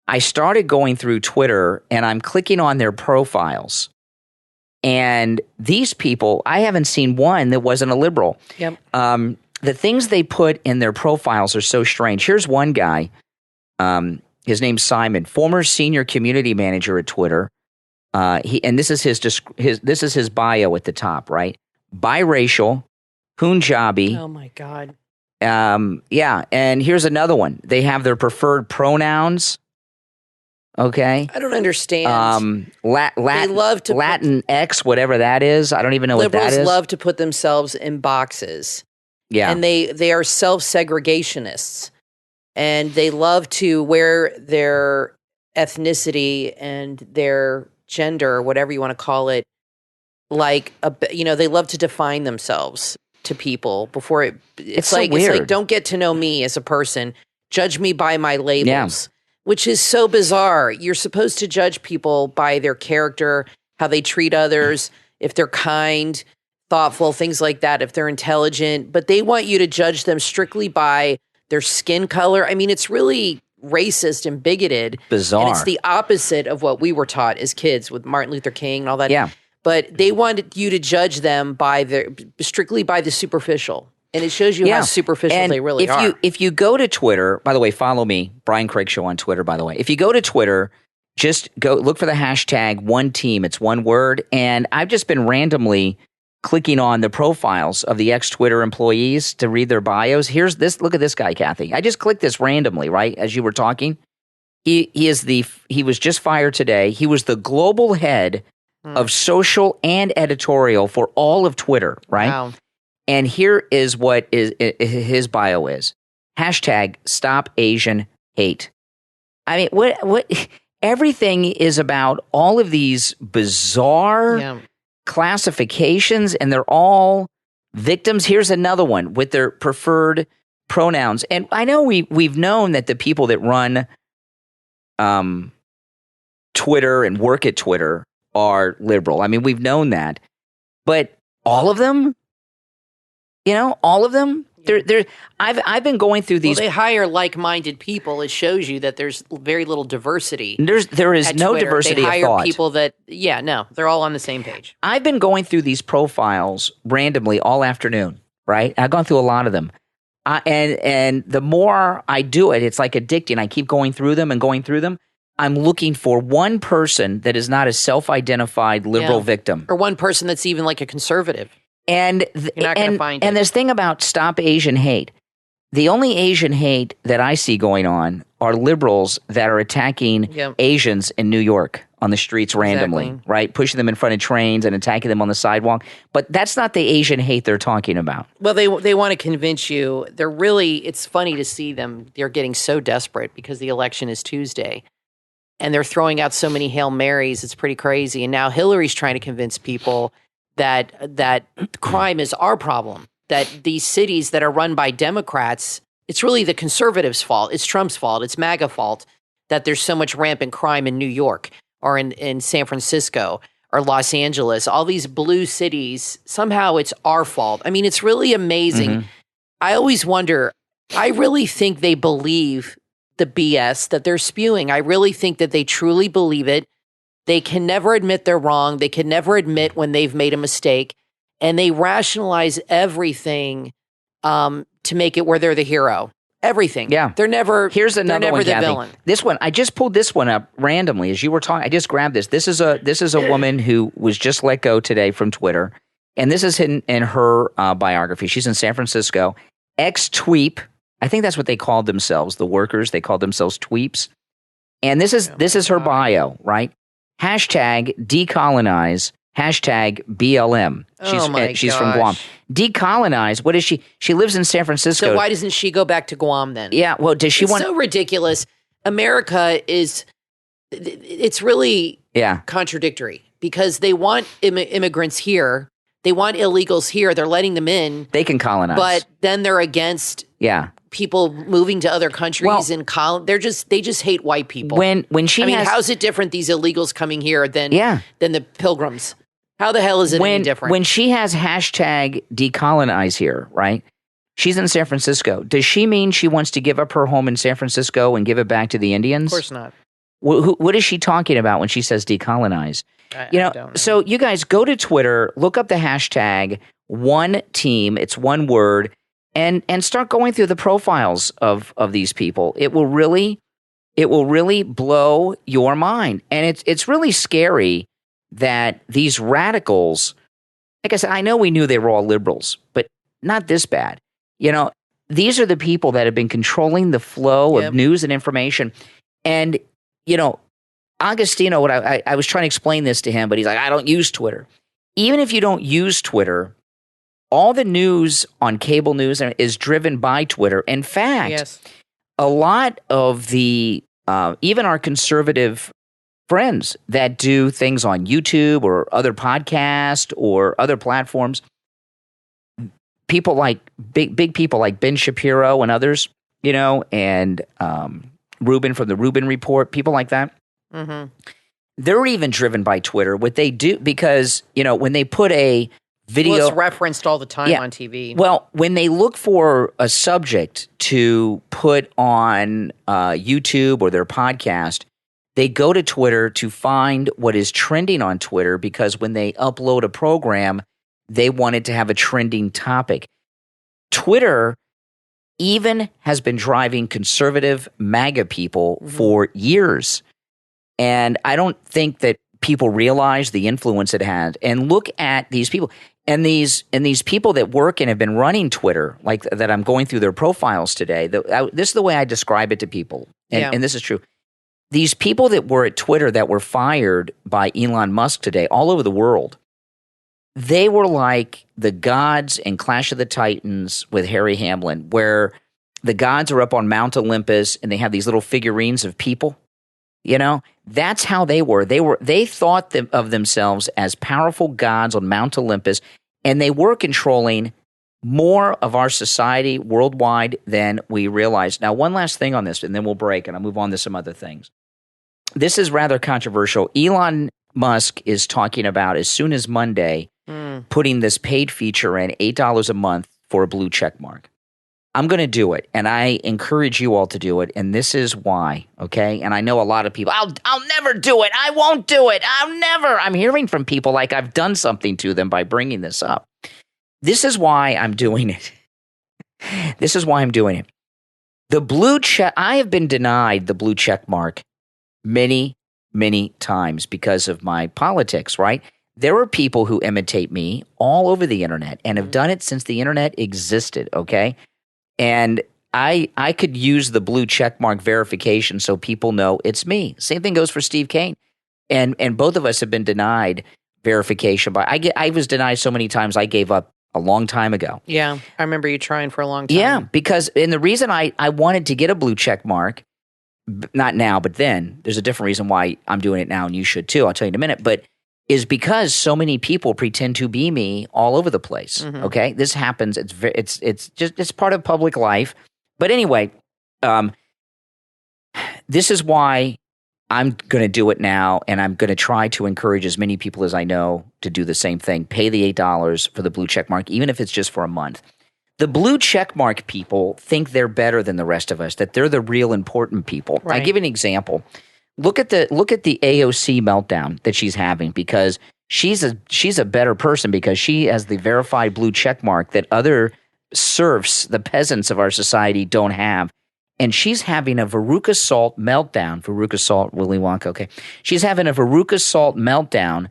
I started going through Twitter and I'm clicking on their profiles. And these people, I haven't seen one that wasn't a liberal. Yep. The things they put in their profiles are so strange. Here's one guy. His name's Simon, former senior community manager at Twitter. This is his bio at the top, right? Biracial, Punjabi. Oh my God. Yeah. And here's another one. They have their preferred pronouns. Okay. I don't understand. They love to Latin X, whatever that is. I don't even know what that is. Liberals love to put themselves in boxes. Yeah. And they are self-segregationists. And they love to wear their ethnicity and their gender, whatever you want to call it, they love to define themselves to people before it's so weird. It's like, don't get to know me as a person. Judge me by my labels. Yeah. Which is so bizarre. You're supposed to judge people by their character, how they treat others, if they're kind, thoughtful, things like that, if they're intelligent. But they want you to judge them strictly by their skin color. I mean, it's really racist and bigoted. Bizarre. And it's the opposite of what we were taught as kids with Martin Luther King and all that. Yeah. But they wanted you to judge them strictly by the superficial. And it shows you how superficial they really are. If you go to Twitter, by the way, follow me, Brian Craig Show on Twitter, by the way. If you go to Twitter, just go look for the hashtag one team. It's one word. And I've just been randomly clicking on the profiles of the ex-Twitter employees to read their bios. Here's this. Look at this guy, Kathy. I just clicked this randomly, right, as you were talking. He was just fired today. He was the global head of social and editorial for all of Twitter, right? Wow. And here is what his bio is. #StopAsianHate. I mean, what everything is about all of these bizarre classifications, and they're all victims. Here's another one with their preferred pronouns. And I know we've known that the people that run Twitter and work at Twitter are liberal. I mean, we've known that. But all of them? All of them? I've been going through these. Well, they hire like-minded people. It shows you that there's very little diversity. There is no Twitter. diversity they hire of thought. People that, they're all on the same page. I've been going through these profiles randomly all afternoon, right? I've gone through a lot of them. And the more I do it, it's like addicting. I keep going through them and going through them. I'm looking for one person that is not a self-identified liberal victim. Or one person that's even like a conservative. And You're not going to find it. And this thing about Stop Asian Hate, the only Asian hate that I see going on are liberals that are attacking Asians in New York on the streets randomly, right? Pushing them in front of trains and attacking them on the sidewalk. But that's not the Asian hate they're talking about. Well, they want to convince you. It's funny to see them. They're getting so desperate because the election is Tuesday. And they're throwing out so many Hail Marys. It's pretty crazy. And now Hillary's trying to convince people that crime is our problem, that these cities that are run by Democrats, it's really the conservatives' fault. It's Trump's fault. It's MAGA fault that there's so much rampant crime in New York or in San Francisco or Los Angeles. All these blue cities, somehow it's our fault. I mean, it's really amazing. Mm-hmm. I always wonder, I really think they believe the BS that they're spewing. I really think that they truly believe it. They can never admit they're wrong. They can never admit when they've made a mistake. And they rationalize everything to make it where they're the hero. Everything. Yeah. They're never, Here's another they're never one, the Kathy. villain. This one, I just pulled this one up randomly as you were talking. I just grabbed this. This is a woman who was just let go today from Twitter. And this is in her biography. She's in San Francisco. Ex-tweep. I think that's what they called themselves. The workers, they called themselves tweeps. And this is her bio, right? #decolonize, #BLM. She's from Guam. Decolonize, what is she? She lives in San Francisco. So why doesn't she go back to Guam then? Yeah, well, does she want... It's so ridiculous. America is, it's really contradictory because they want immigrants here. They want illegals here. They're letting them in. They can colonize. But then they're against people moving to other countries and they just hate white people. How's it different, these illegals coming here than the pilgrims? How the hell is it any different? When she has #decolonize here, right? She's in San Francisco. Does she mean she wants to give up her home in San Francisco and give it back to the Indians? Of course not. What is she talking about when she says decolonize? I don't know. So you guys go to Twitter, look up the hashtag #OneTeam. It's one word. And start going through the profiles of these people. It will really blow your mind. And it's really scary that these radicals, like I said, I know we knew they were all liberals, but not this bad. These are the people that have been controlling the flow of news and information. And, Agostino, I was trying to explain this to him, but he's like, I don't use Twitter. Even if you don't use Twitter, all the news on cable news is driven by Twitter. In fact, a lot of the, even our conservative friends that do things on YouTube or other podcasts or other platforms, people like, big people like Ben Shapiro and others, and Rubin from the Rubin Report, people like that. Mm-hmm. They're even driven by Twitter. What they do, because, when they put a video, well, it's referenced all the time on TV. Well, when they look for a subject to put on YouTube or their podcast, they go to Twitter to find what is trending on Twitter, because when they upload a program, they want it to have a trending topic. Twitter even has been driving conservative MAGA people for years. And I don't think that people realize the influence it had. And look at these people. And these people that work and have been running Twitter, like that I'm going through their profiles today, this is the way I describe it to people. And this is true. These people that were at Twitter that were fired by Elon Musk today all over the world, they were like the gods in Clash of the Titans with Harry Hamlin, where the gods are up on Mount Olympus and they have these little figurines of people. You know, that's how they were. They thought of themselves as powerful gods on Mount Olympus, and they were controlling more of our society worldwide than we realize. Now, one last thing on this, and then we'll break, and I'll move on to some other things. This is rather controversial. Elon Musk is talking about, as soon as Monday, putting this paid feature in, $8 a month for a blue check mark. I'm going to do it, and I encourage you all to do it, and this is why, okay? And I know a lot of people, I'll never do it. I won't do it. I'll never. I'm hearing from people like I've done something to them by bringing this up. This is why I'm doing it. This is why I'm doing it. The blue check, I have been denied the blue check mark many, many times because of my politics, right? There are people who imitate me all over the internet and have done it since the internet existed, okay? And I could use the blue checkmark verification so people know it's me. Same thing goes for Steve Kane. And both of us have been denied verification. But I was denied so many times I gave up a long time ago. Yeah, I remember you trying for a long time. Yeah, and the reason I wanted to get a blue check mark, not now, but then, there's a different reason why I'm doing it now, and you should too, I'll tell you in a minute, but is because so many people pretend to be me all over the place. Okay, this happens. It's part of public life. But anyway, this is why I'm going to do it now, and I'm going to try to encourage as many people as I know to do the same thing. Pay the $8 for the blue check mark, even if it's just for a month. The blue check mark people think they're better than the rest of us, that they're the real important people. Right. I'll give you an example. Look at the AOC meltdown that she's having, because she's a better person because she has the verified blue check mark that other serfs, the peasants of our society, don't have. And she's having a Veruca Salt meltdown. Veruca Salt, Willy Wonka, okay. She's having a Veruca Salt meltdown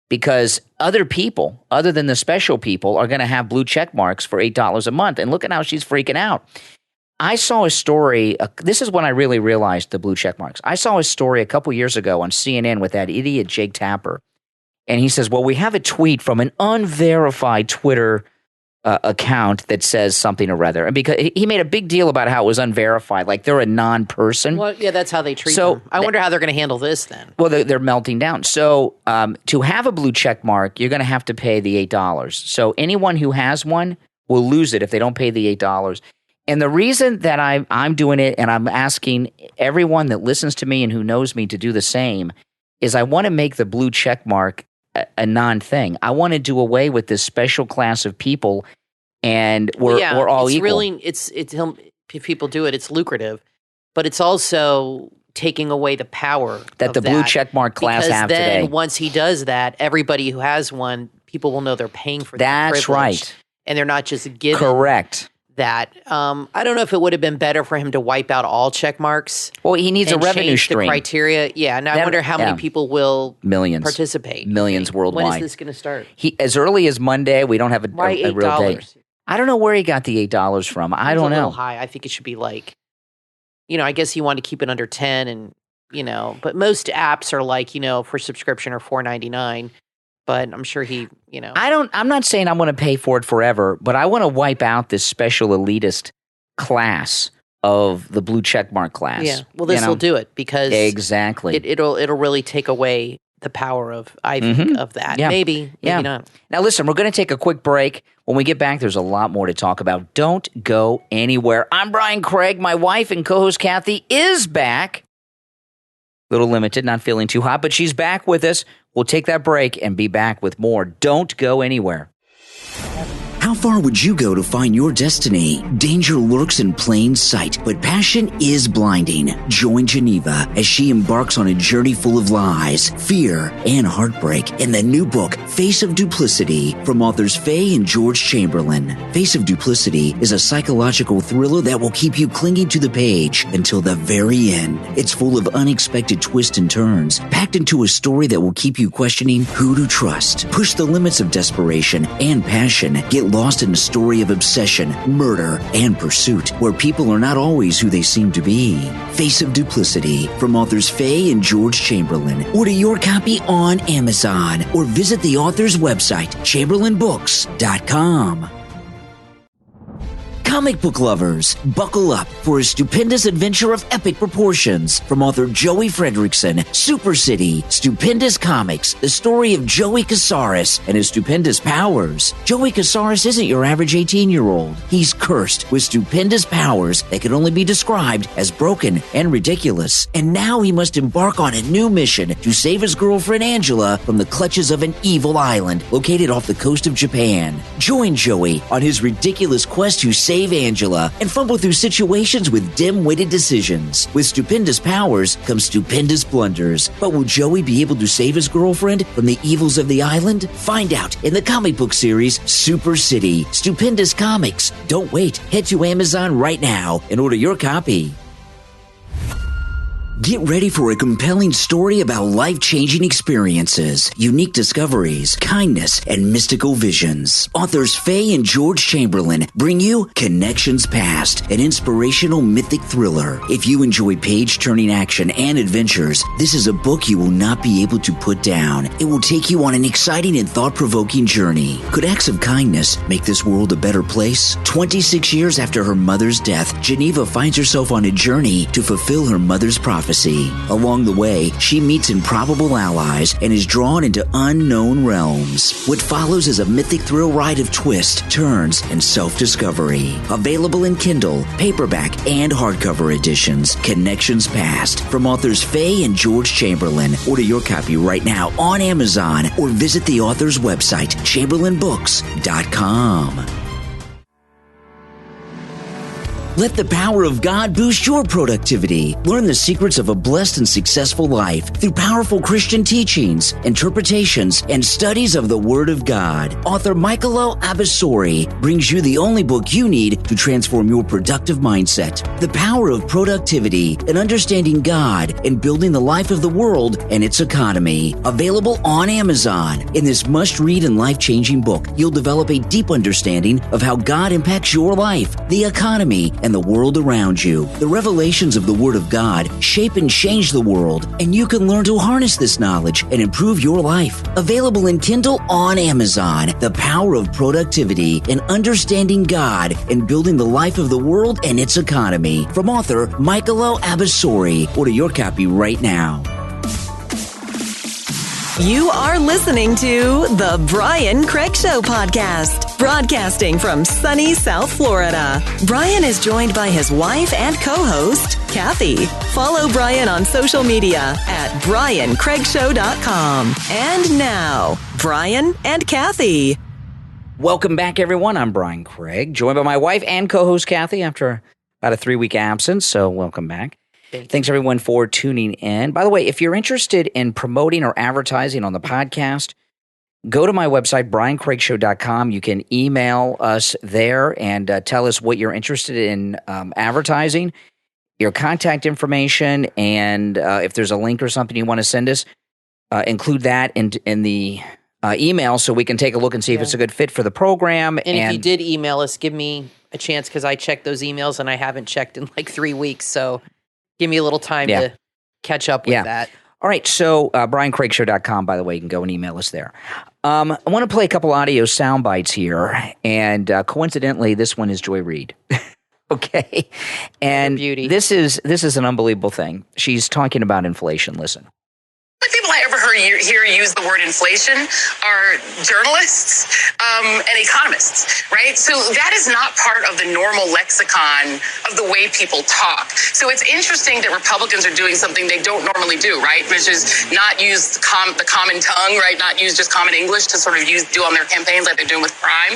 because other people, other than the special people, are going to have blue check marks for $8 a month. And look at how she's freaking out. I saw a story, this is when I really realized the blue check marks. I saw a story a couple years ago on CNN with that idiot Jake Tapper. And he says, well, we have a tweet from an unverified Twitter account that says something or other. And because he made a big deal about how it was unverified, like they're a non-person. Well, yeah, that's how they treat them. I wonder how they're going to handle this then. Well, they're melting down. So to have a blue check mark, you're going to have to pay the $8. So anyone who has one will lose it if they don't pay the $8. And the reason that I'm doing it, and I'm asking everyone that listens to me and who knows me to do the same, is I want to make the blue check mark a non-thing. I want to do away with this special class of people, and we're all equal. Really, it's if people do it, it's lucrative, but it's also taking away the power that the blue check mark class have today. Because then once he does that, everybody who has one, people will know they're paying for that privilege. That's right. And they're not just given. Correct. That I don't know if it would have been better for him to wipe out all check marks. Well, he needs a revenue stream. The criteria, yeah. Now I wonder how many people will participate. Millions worldwide. When is this going to start? As early as Monday. We don't have a real date. I don't know where he got the $8 from. I don't know. A little high. I think it should be like, I guess he wanted to keep it under 10, and but most apps are like for subscription are $4.99. But I'm sure he, I'm not saying I'm going to pay for it forever, but I want to wipe out this special elitist class of the blue checkmark class. Yeah. Well, this will do it because exactly it'll really take away the power of of that. Yeah. Maybe not. Now, listen, we're going to take a quick break. When we get back, there's a lot more to talk about. Don't go anywhere. I'm Brian Craig. My wife and co-host Kathy is back. Little limited, not feeling too hot, but she's back with us. We'll take that break and be back with more. Don't go anywhere. How far would you go to find your destiny? Danger lurks in plain sight, but passion is blinding. Join Geneva as she embarks on a journey full of lies, fear, and heartbreak in the new book, Face of Duplicity, from authors Faye and George Chamberlain. Face of Duplicity is a psychological thriller that will keep you clinging to the page until the very end. It's full of unexpected twists and turns, packed into a story that will keep you questioning who to trust. Push the limits of desperation and passion. Get lost in a story of obsession, murder, and pursuit, where people are not always who they seem to be. Face of Duplicity, from authors Faye and George Chamberlain. Order your copy on Amazon or visit the author's website, chamberlainbooks.com. Comic book lovers, buckle up for a stupendous adventure of epic proportions from author Joey Fredrickson. Super City, Stupendous Comics, the story of Joey Casares and his stupendous powers. Joey Casares isn't your average 18-year-old. He's cursed with stupendous powers that can only be described as broken and ridiculous. And now he must embark on a new mission to save his girlfriend Angela from the clutches of an evil island located off the coast of Japan. Join Joey on his ridiculous quest to save Angela and fumble through situations with dim-witted decisions. With stupendous powers come stupendous blunders. But will Joey be able to save his girlfriend from the evils of the island? Find out in the comic book series Super City, Stupendous Comics. Don't wait. Head to Amazon right now and order your copy. Get ready for a compelling story about life-changing experiences, unique discoveries, kindness, and mystical visions. Authors Faye and George Chamberlain bring you Connections Past, an inspirational mythic thriller. If you enjoy page-turning action and adventures, this is a book you will not be able to put down. It will take you on an exciting and thought-provoking journey. Could acts of kindness make this world a better place? 26 years after her mother's death, Geneva finds herself on a journey to fulfill her mother's prophecy. Along the way, she meets improbable allies and is drawn into unknown realms. What follows is a mythic thrill ride of twists, turns, and self-discovery. Available in Kindle, paperback, and hardcover editions. Connections Past, from authors Faye and George Chamberlain. Order your copy right now on Amazon or visit the author's website, chamberlainbooks.com. Let the power of God boost your productivity. Learn the secrets of a blessed and successful life through powerful Christian teachings, interpretations, and studies of the Word of God. Author Michaelo Abasori brings you the only book you need to transform your productive mindset. The Power of Productivity and Understanding God and Building the Life of the World and Its Economy. Available on Amazon. In this must-read and life-changing book, you'll develop a deep understanding of how God impacts your life, the economy, and the world around you. The revelations of the Word of God shape and change the world, and you can learn to harness this knowledge and improve your life. Available in Kindle on Amazon. The Power of Productivity and Understanding God and Building the Life of the World and Its Economy, from author Michaelo Abasori. Order your copy right now. You are listening to The Brian Craig Show podcast, broadcasting from sunny South Florida. Brian is joined by his wife and co-host, Kathy. Follow Brian on social media at briancraigshow.com. And now, Brian and Kathy. Welcome back, everyone. I'm Brian Craig, joined by my wife and co-host, Kathy, after about a 3-week absence, so welcome back. Thanks, everyone, for tuning in. By the way, if you're interested in promoting or advertising on the podcast, go to my website, briancraigshow.com. You can email us there and tell us what you're interested in advertising, your contact information, and if there's a link or something you want to send us, include that in the email so we can take a look and see if it's a good fit for the program. And if you did email us, give me a chance, because I checked those emails and I haven't checked in like 3 weeks, so give me a little time to catch up with that. All right, so briancraigshow.com, by the way, you can go and email us there. I want to play a couple audio sound bites here, and coincidentally, this one is Joy Reid. Okay? And beauty. This is an unbelievable thing. She's talking about inflation. Listen. The people I ever hear use the word inflation are journalists and economists, right? So that is not part of the normal lexicon of the way people talk. So it's interesting that Republicans are doing something they don't normally do, right? Which is not use the common tongue, right? Not use just common English to sort of do on their campaigns like they're doing with crime.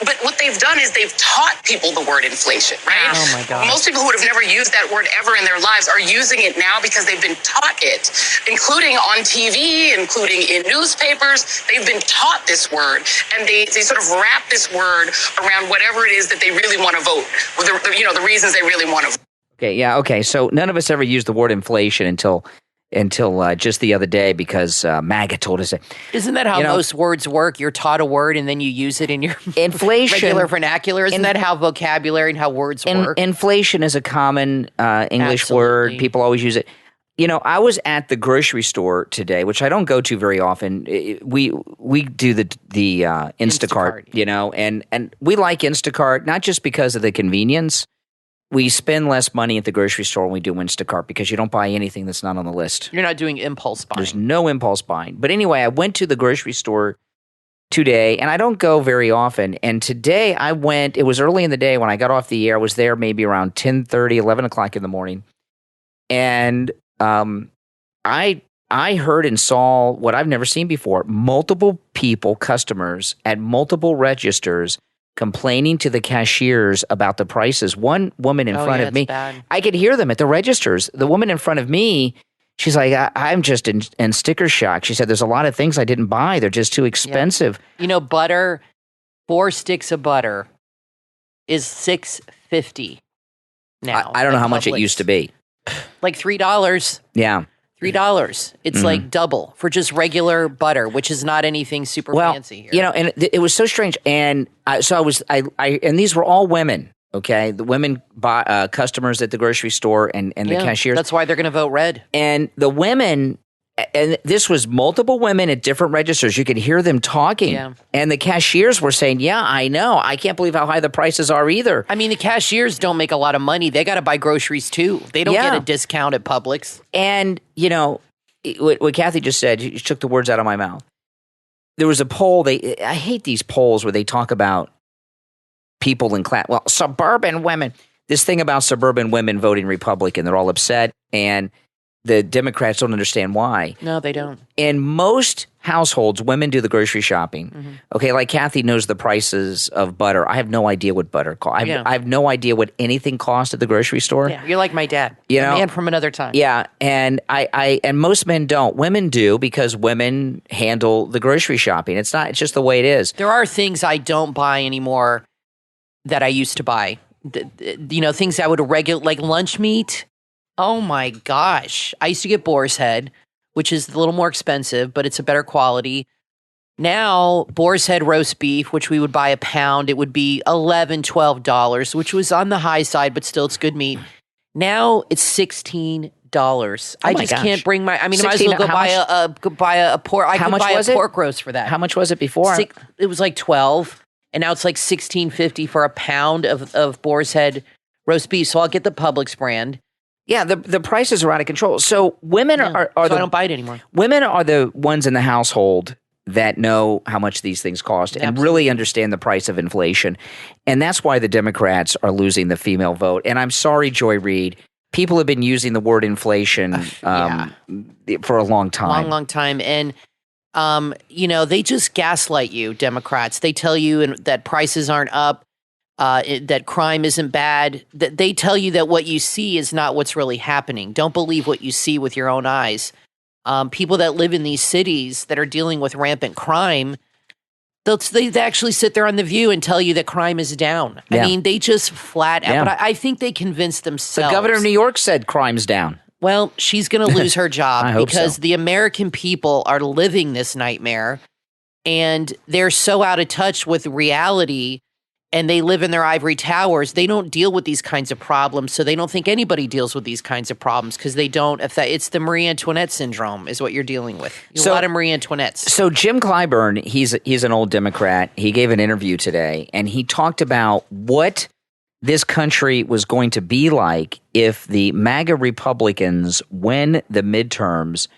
But what they've done is they've taught people the word inflation, right? Oh my God. Most people who would have never used that word ever in their lives are using it now because they've been taught it, including on TV, including in newspapers. They've been taught this word, and they sort of wrap this word around whatever it is that they really want to vote, with the reasons they really want to vote. Okay, yeah, okay. So none of us ever used the word inflation until just the other day because MAGA told us it. Isn't that how most words work? You're taught a word and then you use it in your inflation regular vernacular. Isn't that how vocabulary and how words work? Inflation is a common English word. People always use it. I was at the grocery store today, which I don't go to very often. We do the Instacart, and we like Instacart not just because of the convenience. We spend less money at the grocery store when we do Instacart because you don't buy anything that's not on the list. You're not doing impulse buying. There's no impulse buying. But anyway, I went to the grocery store today, and I don't go very often. And today I went, it was early in the day when I got off the air. I was there maybe around 10:30, 11 o'clock in the morning. And I heard and saw what I've never seen before. Multiple people, customers at multiple registers complaining to the cashiers about the prices. One woman in front of me, bad. I could hear them at the registers. The woman in front of me, she's like, I'm just in sticker shock. She said, there's a lot of things I didn't buy. They're just too expensive. Yeah. Butter, 4 sticks of butter is $6.50 now. I don't know how much it used to be. Like $3. Yeah. $3. It's like double for just regular butter, which is not anything super fancy here. And it was so strange. And and these were all women. Okay, the women customers at the grocery store and the cashiers. That's why they're going to vote red. And the women, and this was multiple women at different registers. You could hear them talking. Yeah. And the cashiers were saying, yeah, I know. I can't believe how high the prices are either. I mean, the cashiers don't make a lot of money. They got to buy groceries too. They don't get a discount at Publix. And, what Kathy just said, she took the words out of my mouth. There was a poll. I hate these polls where they talk about people in class. Well, suburban women. This thing about suburban women voting Republican. They're all upset. And the Democrats don't understand why. No, they don't. In most households, women do the grocery shopping. Mm-hmm. Okay, like Kathy knows the prices of butter. I have no idea what butter costs. I have no idea what anything costs at the grocery store. Yeah, you're like my dad. A man from another time. Yeah, and and most men don't. Women do because women handle the grocery shopping. It's just the way it is. There are things I don't buy anymore that I used to buy. Things I would regular like lunch meat. Oh my gosh. I used to get boar's head, which is a little more expensive, but it's a better quality. Now, boar's head roast beef, which we would buy a pound, it would be $11, $12, which was on the high side, but still it's good meat. Now it's $16. I just can't bring I might as well go buy a pork. I could buy a pork roast for that. How much was it before? It was like $12, and now it's like $16.50 for a pound of boar's head roast beef. So I'll get the Publix brand. Yeah, the prices are out of control. So women are I don't buy it anymore. Women are the ones in the household that know how much these things cost and really understand the price of inflation. And that's why the Democrats are losing the female vote. And I'm sorry, Joy Reid. People have been using the word inflation for a long time. Long time. And, they just gaslight you, Democrats. They tell you that prices aren't up. That crime isn't bad. That they tell you that what you see is not what's really happening. Don't believe what you see with your own eyes. People that live in these cities that are dealing with rampant crime, they actually sit there on The View and tell you that crime is down. I mean, they just flat out. But I think they convince themselves. The governor of New York said crime's down. Well, she's going to lose her job because so. The American people are living this nightmare, and they're so out of touch with reality. And they live in their ivory towers. They don't deal with these kinds of problems, so they don't think anybody deals with these kinds of problems because they don't. It's the Marie Antoinette syndrome is what you're dealing with. A lot of Marie Antoinettes. So Jim Clyburn, he's an old Democrat. He gave an interview today, and he talked about what this country was going to be like if the MAGA Republicans win the midterms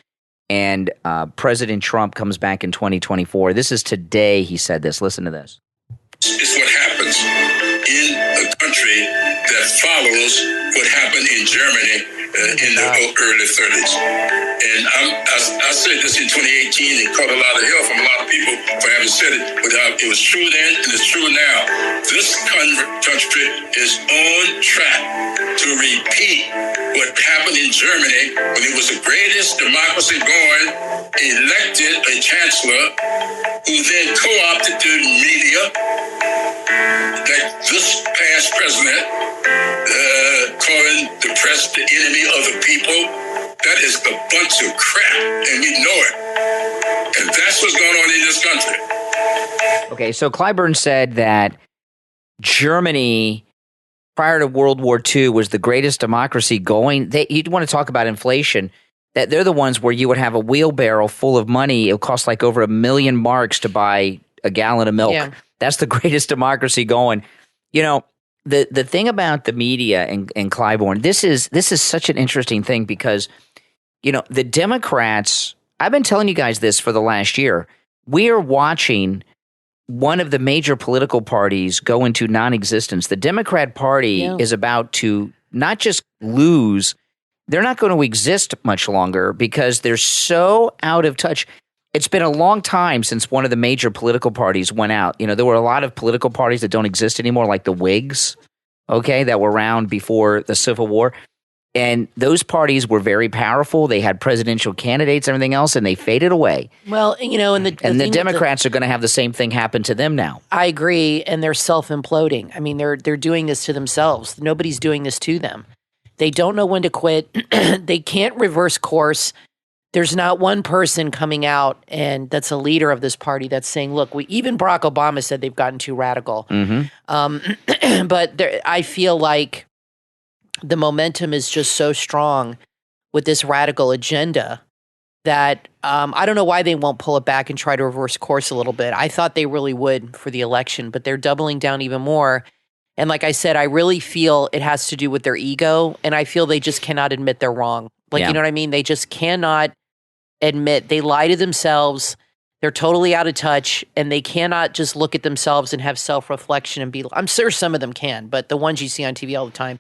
and President Trump comes back in 2024. This is today he said this. Listen to this. Is what happens in a country that follows what happened in Germany in the early 30s. And I said this in 2018 and caught a lot of hell from a lot of people for having said it, but it was true then and it's true now. This country is on track to repeat what happened in Germany when it was the greatest democracy going, elected a chancellor who then co-opted the media, like this past president, calling the press the enemy of the people. That is a bunch of crap, and we know it. And that's what's going on in this country. Okay, so Clyburn said that Germany, prior to World War II, was the greatest democracy going. You'd want to talk about inflation, that they're the ones where you would have a wheelbarrow full of money. It would cost like over 1 million marks to buy a gallon of milk. Yeah. That's the greatest democracy going. You know, the thing about the media and Clyburn, this is such an interesting thing because, you know, the Democrats, I've been telling you guys this for the last year. We are watching one of the major political parties go into non-existence. The Democrat Party is about to not just lose, they're not going to exist much longer because they're so out of touch. It's been a long time since one of the major political parties went out. You know, there were a lot of political parties that don't exist anymore, like the Whigs, okay, that were around before the Civil War. And those parties were very powerful. They had presidential candidates and everything else, and they faded away. Well, you know, and the Democrats are going to have the same thing happen to them now. I agree, and they're self-imploding. I mean, they're doing this to themselves. Nobody's doing this to them. They don't know when to quit. They can't reverse course. There's not one person coming out and that's a leader of this party that's saying, look, even Barack Obama said they've gotten too radical. Mm-hmm. But I feel like the momentum is just so strong with this radical agenda that I don't know why they won't pull it back and try to reverse course a little bit. I thought they really would for the election, but they're doubling down even more. And like I said, I really feel it has to do with their ego, and I feel they just cannot admit they're wrong. You know what I mean? They just cannot admit they lie to themselves. They're totally out of touch, and they cannot just look at themselves and have self-reflection and be, I'm sure some of them can, but the ones you see on TV all the time,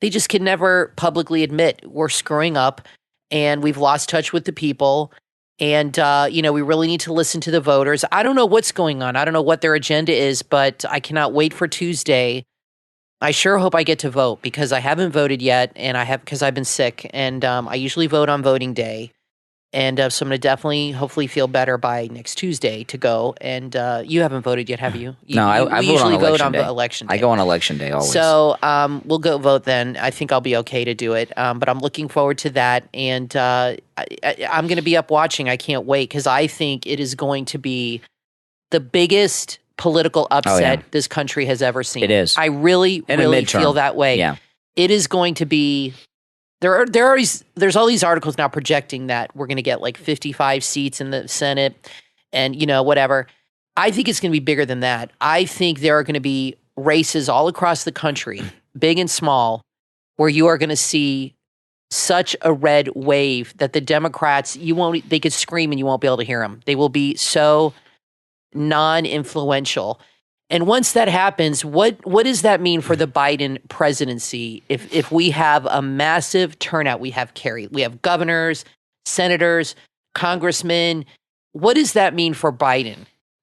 they just can never publicly admit we're screwing up and we've lost touch with the people. And, you know, we really need to listen to the voters. I don't know what's going on. I don't know what their agenda is, but I cannot wait for Tuesday. I sure hope I get to vote because I haven't voted yet, and because I've been sick, and I usually vote on voting day. And so I'm going to definitely, hopefully feel better by next Tuesday to go. And you haven't voted yet, have you? No, I usually vote on day. election day. I go on election day always. So we'll go vote then. I think I'll be okay to do it. But I'm looking forward to that. And I'm going to be up watching. I can't wait because I think it is going to be the biggest political upset this country has ever seen. It is. I really feel that way. Yeah. It is going to be... There's all these articles now projecting that we're going to get like 55 seats in the Senate and, you know, whatever. I think it's going to be bigger than that. I think there are going to be races all across the country, big and small, where you are going to see such a red wave that the Democrats, they could scream and you won't be able to hear them. They will be so non-influential. And once that happens, what does that mean for the Biden presidency? If we have a massive turnout, we have governors, senators, congressmen. What does that mean for Biden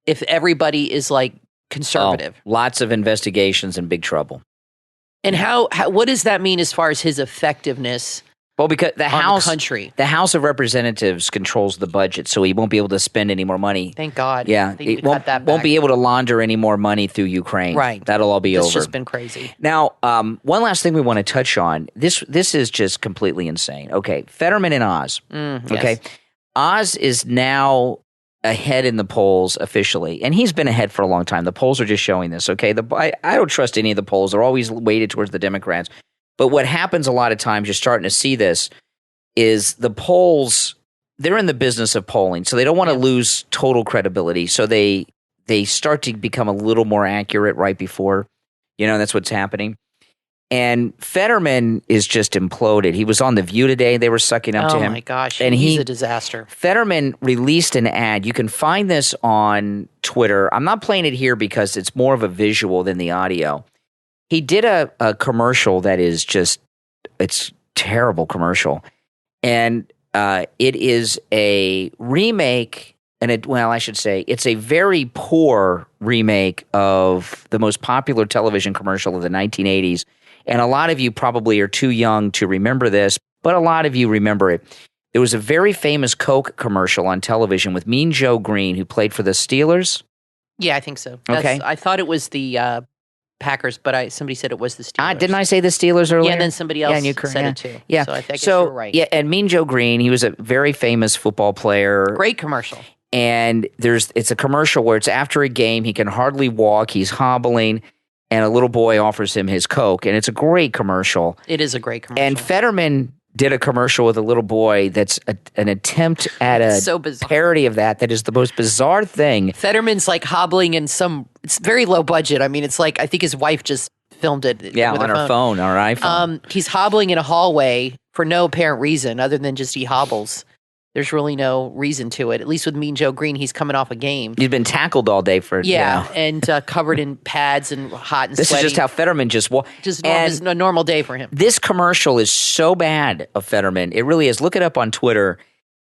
if everybody is like conservative? Lots of investigations and big trouble. And what does that mean as far as his effectiveness? Well, because the House of Representatives controls the budget, so he won't be able to spend any more money. Thank God. Yeah, he won't be able to launder any more money through Ukraine. Right. That'll all be over. It's just been crazy. Now, one last thing we want to touch on. This is just completely insane. Okay, Fetterman and Oz. Okay, yes. Oz is now ahead in the polls officially, and he's been ahead for a long time. The polls are just showing this. Okay, I don't trust any of the polls. They're always weighted towards the Democrats. But what happens a lot of times, you're starting to see this, is the polls, they're in the business of polling, so they don't want to lose total credibility. So they start to become a little more accurate right before, that's what's happening. And Fetterman is just imploded. He was on The View today. They were sucking up to him. Oh, my gosh. And he's a disaster. Fetterman released an ad. You can find this on Twitter. I'm not playing it here because it's more of a visual than the audio. he did a commercial that is just, it's terrible commercial. And it is a remake, I should say, it's a very poor remake of the most popular television commercial of the 1980s. And a lot of you probably are too young to remember this, but a lot of you remember it. There was a very famous Coke commercial on television with Mean Joe Green, who played for the Steelers. Yeah, I think so. Okay. I thought it was the Packers, but somebody said it was the Steelers. Didn't I say the Steelers earlier? Yeah, and then somebody else said it too. Yeah. So I think you're right. Yeah, and Mean Joe Green, he was a very famous football player. Great commercial. And it's a commercial where it's after a game, he can hardly walk, he's hobbling, and a little boy offers him his Coke, and it's a great commercial. It is a great commercial. And Fetterman did a commercial with a little boy that's an attempt at a parody of that is the most bizarre thing. Fetterman's like hobbling in it's very low budget. I mean, it's like, I think his wife just filmed it. Yeah, on her phone, or iPhone. He's hobbling in a hallway for no apparent reason other than just he hobbles. There's really no reason to it. At least with Mean Joe Green, he's coming off a game. He's been tackled all day for and covered in pads and hot and this sweaty. Is just how Fetterman just it's a normal day for him. This commercial is so bad of Fetterman. It really is. Look it up on Twitter.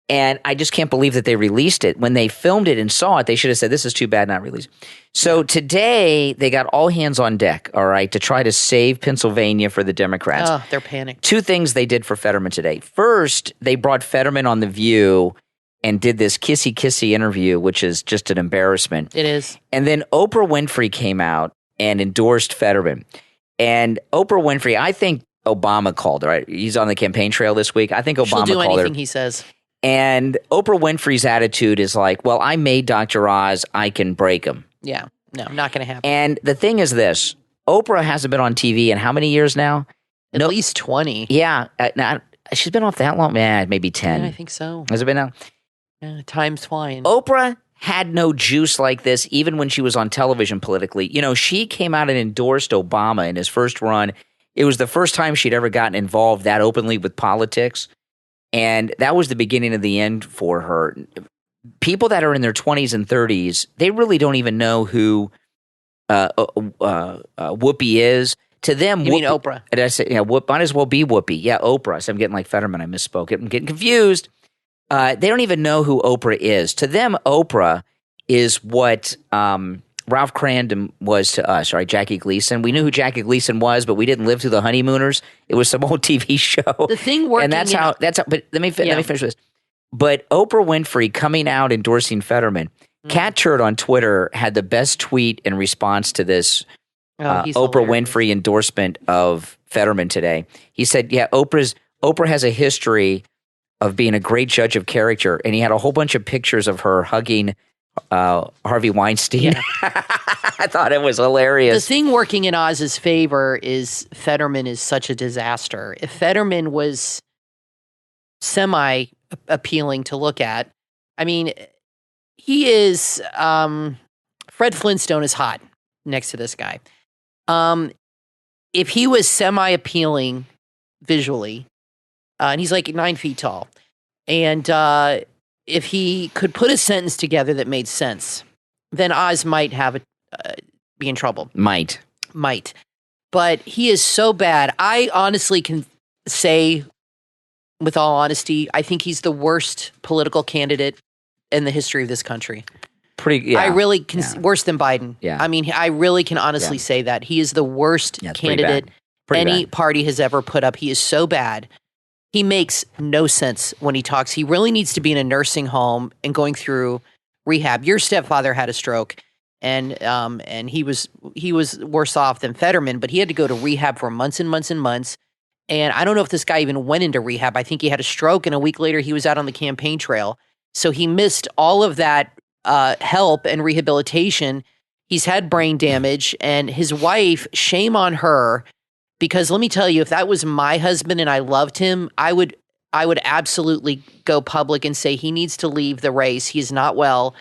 And I just can't believe that they released it. When they filmed it and saw it, they should have said, this is too bad, not released. So today, they got all hands on deck, all right, to try to save Pennsylvania for the Democrats. Oh, they're panicked. Two things they did for Fetterman today. First, they brought Fetterman on The View and did this kissy-kissy interview, which is just an embarrassment. It is. And then Oprah Winfrey came out and endorsed Fetterman. And Oprah Winfrey, I think Obama called her. Right? He's on the campaign trail this week. I think Obama called her. She'll do anything he says. And Oprah Winfrey's attitude is like, well, I made Dr. Oz, I can break him. Yeah, no, not going to happen. And the thing is this, Oprah hasn't been on TV in how many years now? At least 20. Yeah, she's been off that long? Maybe 10. Yeah, I think so. Has it been now? Yeah, time's flying. Oprah had no juice like this even when she was on television politically. You know, she came out and endorsed Obama in his first run. It was the first time she'd ever gotten involved that openly with politics. And that was the beginning of the end for her. People that are in their 20s and 30s, they really don't even know who Whoopi is. To them, you mean Oprah? And I say, might as well be Whoopi. Yeah, Oprah. So I'm getting like Fetterman. I misspoke. I'm getting confused. They don't even know who Oprah is. To them, Oprah is what Ralph Crandon was to us, right? Jackie Gleason. We knew who Jackie Gleason was, but we didn't live through the Honeymooners. It was some old TV show. The thing working, and that's how. But let me finish this. But Oprah Winfrey coming out endorsing Fetterman. Cat Turd on Twitter had the best tweet in response to this Oprah Winfrey endorsement of Fetterman today. He said, "Yeah, Oprah has a history of being a great judge of character," and he had a whole bunch of pictures of her hugging Harvey Weinstein. Yeah. I thought it was hilarious. The thing working in Oz's favor is Fetterman is such a disaster. If Fetterman was semi-appealing to look at, I mean, he is, Fred Flintstone is hot next to this guy. If he was semi-appealing visually, and he's like 9 feet tall, and if he could put a sentence together that made sense, then Oz might be in trouble. Might. But he is so bad. I honestly can say, with all honesty, I think he's the worst political candidate in the history of this country. I really can, worse than Biden. Yeah. I mean, I really can honestly say that. He is the worst candidate any party has ever put up. He is so bad. He makes no sense when he talks. He really needs to be in a nursing home and going through rehab. Your stepfather had a stroke, and he was worse off than Fetterman, but he had to go to rehab for months and months and months. And I don't know if this guy even went into rehab. I think he had a stroke, and a week later he was out on the campaign trail. So he missed all of that help and rehabilitation. He's had brain damage, and his wife, shame on her. Because let me tell you, if that was my husband and I loved him, I would absolutely go public and say he needs to leave the race. He's not well.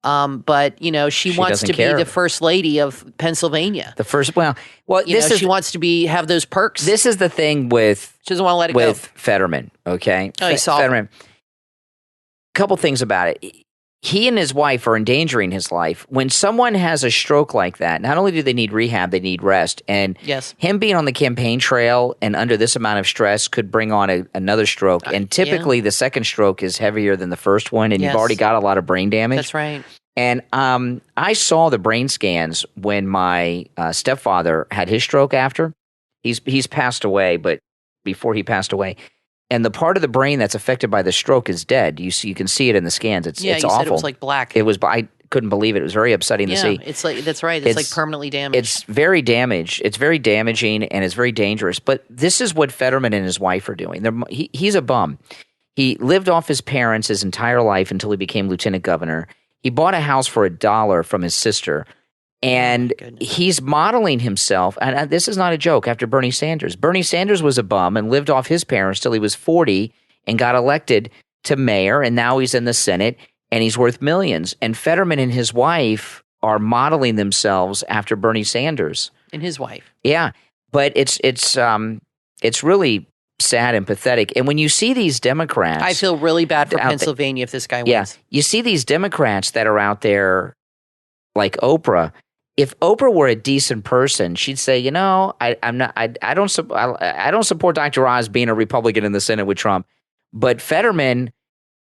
But she wants to be the first lady of Pennsylvania. The first, she wants to have those perks. This is the thing with she doesn't want to let it go. With Fetterman. Okay, Fetterman. Couple things about it. he and his wife are endangering his life. When someone has a stroke like that, not only do they need rehab, they need rest. And him being on the campaign trail and under this amount of stress could bring on another stroke. And typically the second stroke is heavier than the first one, and you've already got a lot of brain damage. That's right. And I saw the brain scans when my stepfather had his stroke after. He's passed away, but before he passed away. And the part of the brain that's affected by the stroke is dead. You can see it in the scans. It's awful. Said it was like black. It was. I couldn't believe it. It was very upsetting to see. It's like that's right. It's like permanently damaged. It's very damaged. It's very damaging, and it's very dangerous. But this is what Fetterman and his wife are doing. He's a bum. He lived off his parents his entire life until he became lieutenant governor. He bought a house for $1 from his sister. And he's modeling himself, and this is not a joke, after Bernie Sanders. Bernie Sanders was a bum and lived off his parents till he was 40 and got elected to mayor, and now he's in the Senate, and he's worth millions. And Fetterman and his wife are modeling themselves after Bernie Sanders. And his wife. Yeah, but it's really sad and pathetic. And when you see these Democrats— I feel really bad for Pennsylvania if this guy wins. Yeah, you see these Democrats that are out there like Oprah. If Oprah were a decent person, she'd say, you know, I don't support Dr. Oz being a Republican in the Senate with Trump, but Fetterman,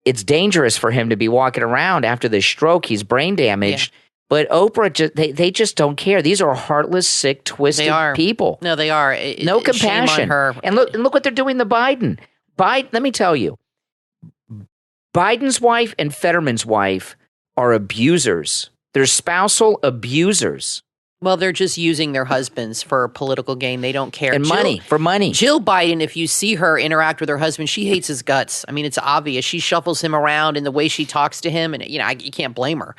it's dangerous for him to be walking around after this stroke. He's brain damaged. Yeah. But Oprah, they just don't care. These are heartless, sick, twisted people. No, they are. No compassion. Shame on her. And look what they're doing to Biden. Let me tell you, Biden's wife and Fetterman's wife are abusers. They're spousal abusers. Well, they're just using their husbands for political gain. They don't care. And for money. Jill Biden, if you see her interact with her husband, she hates his guts. I mean, it's obvious. She shuffles him around in the way she talks to him, and you can't blame her.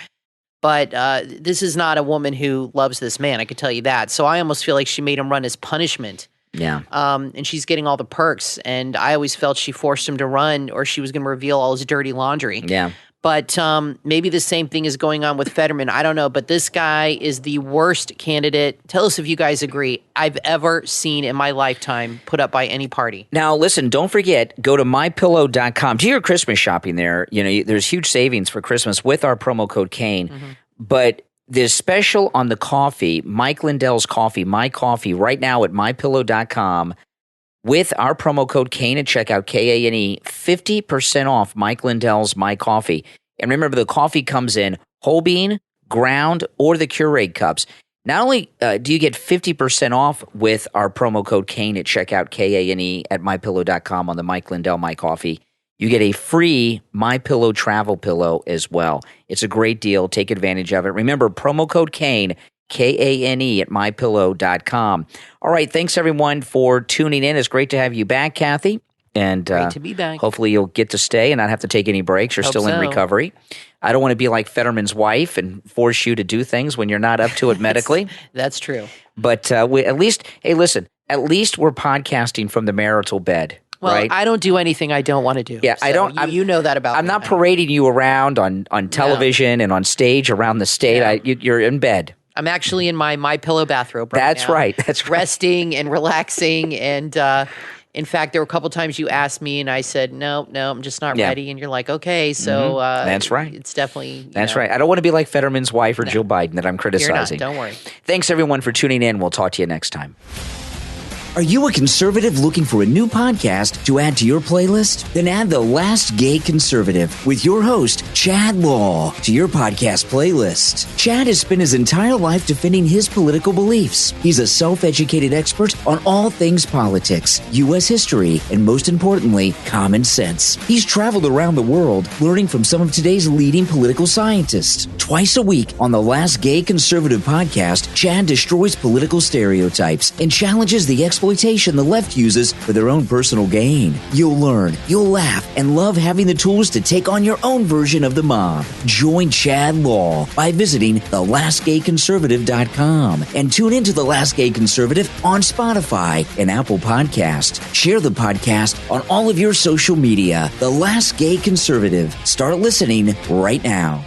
But this is not a woman who loves this man, I could tell you that. So I almost feel like she made him run as punishment. Yeah. And she's getting all the perks. And I always felt she forced him to run, or she was going to reveal all his dirty laundry. Yeah. But maybe the same thing is going on with Fetterman. I don't know. But this guy is the worst candidate. Tell us if you guys agree. I've ever seen in my lifetime put up by any party. Now, listen, don't forget, go to mypillow.com. Do your Christmas shopping there. You know, there's huge savings for Christmas with our promo code Kane. Mm-hmm. But there's special on the coffee, Mike Lindell's coffee, my coffee, right now at mypillow.com. With our promo code Kane at checkout, Kane, 50% off Mike Lindell's My Coffee. And remember, the coffee comes in whole bean, ground, or the Keurig cups. Not only do you get 50% off with our promo code Kane at checkout, Kane at mypillow.com on the Mike Lindell My Coffee, you get a free MyPillow travel pillow as well. It's a great deal. Take advantage of it. Remember, promo code Kane, Kane at mypillow.com. All right. Thanks, everyone, for tuning in. It's great to have you back, Kathy. And great to be back. Hopefully you'll get to stay and not have to take any breaks. You're still in recovery. I don't want to be like Fetterman's wife and force you to do things when you're not up to it medically. That's true. But at least we're podcasting from the marital bed. Well, right? I don't do anything I don't want to do. Yeah, so I don't. You know that about me. I'm not parading you around on television and on stage around the state. Yeah. You're in bed. I'm actually in my pillow bathrobe right That's now. Right. That's right. Resting and relaxing. And in fact, there were a couple times you asked me and I said, no, I'm just not ready. And you're like, okay. So that's right. It's definitely. That's right. I don't want to be like Fetterman's wife or Jill Biden that I'm criticizing. You're not. Don't worry. Thanks, everyone, for tuning in. We'll talk to you next time. Are you a conservative looking for a new podcast to add to your playlist? Then add The Last Gay Conservative with your host, Chad Law, to your podcast playlist. Chad has spent his entire life defending his political beliefs. He's a self-educated expert on all things politics, U.S. history, and most importantly, common sense. He's traveled around the world learning from some of today's leading political scientists. Twice a week on The Last Gay Conservative podcast, Chad destroys political stereotypes and challenges the exploitation the left uses for their own personal gain. You'll learn, you'll laugh, and love having the tools to take on your own version of the mob. Join Chad Law by visiting thelastgayconservative.com and tune into The Last Gay Conservative on Spotify and Apple Podcast. Share the podcast on all of your social media. The Last Gay Conservative. Start listening right now.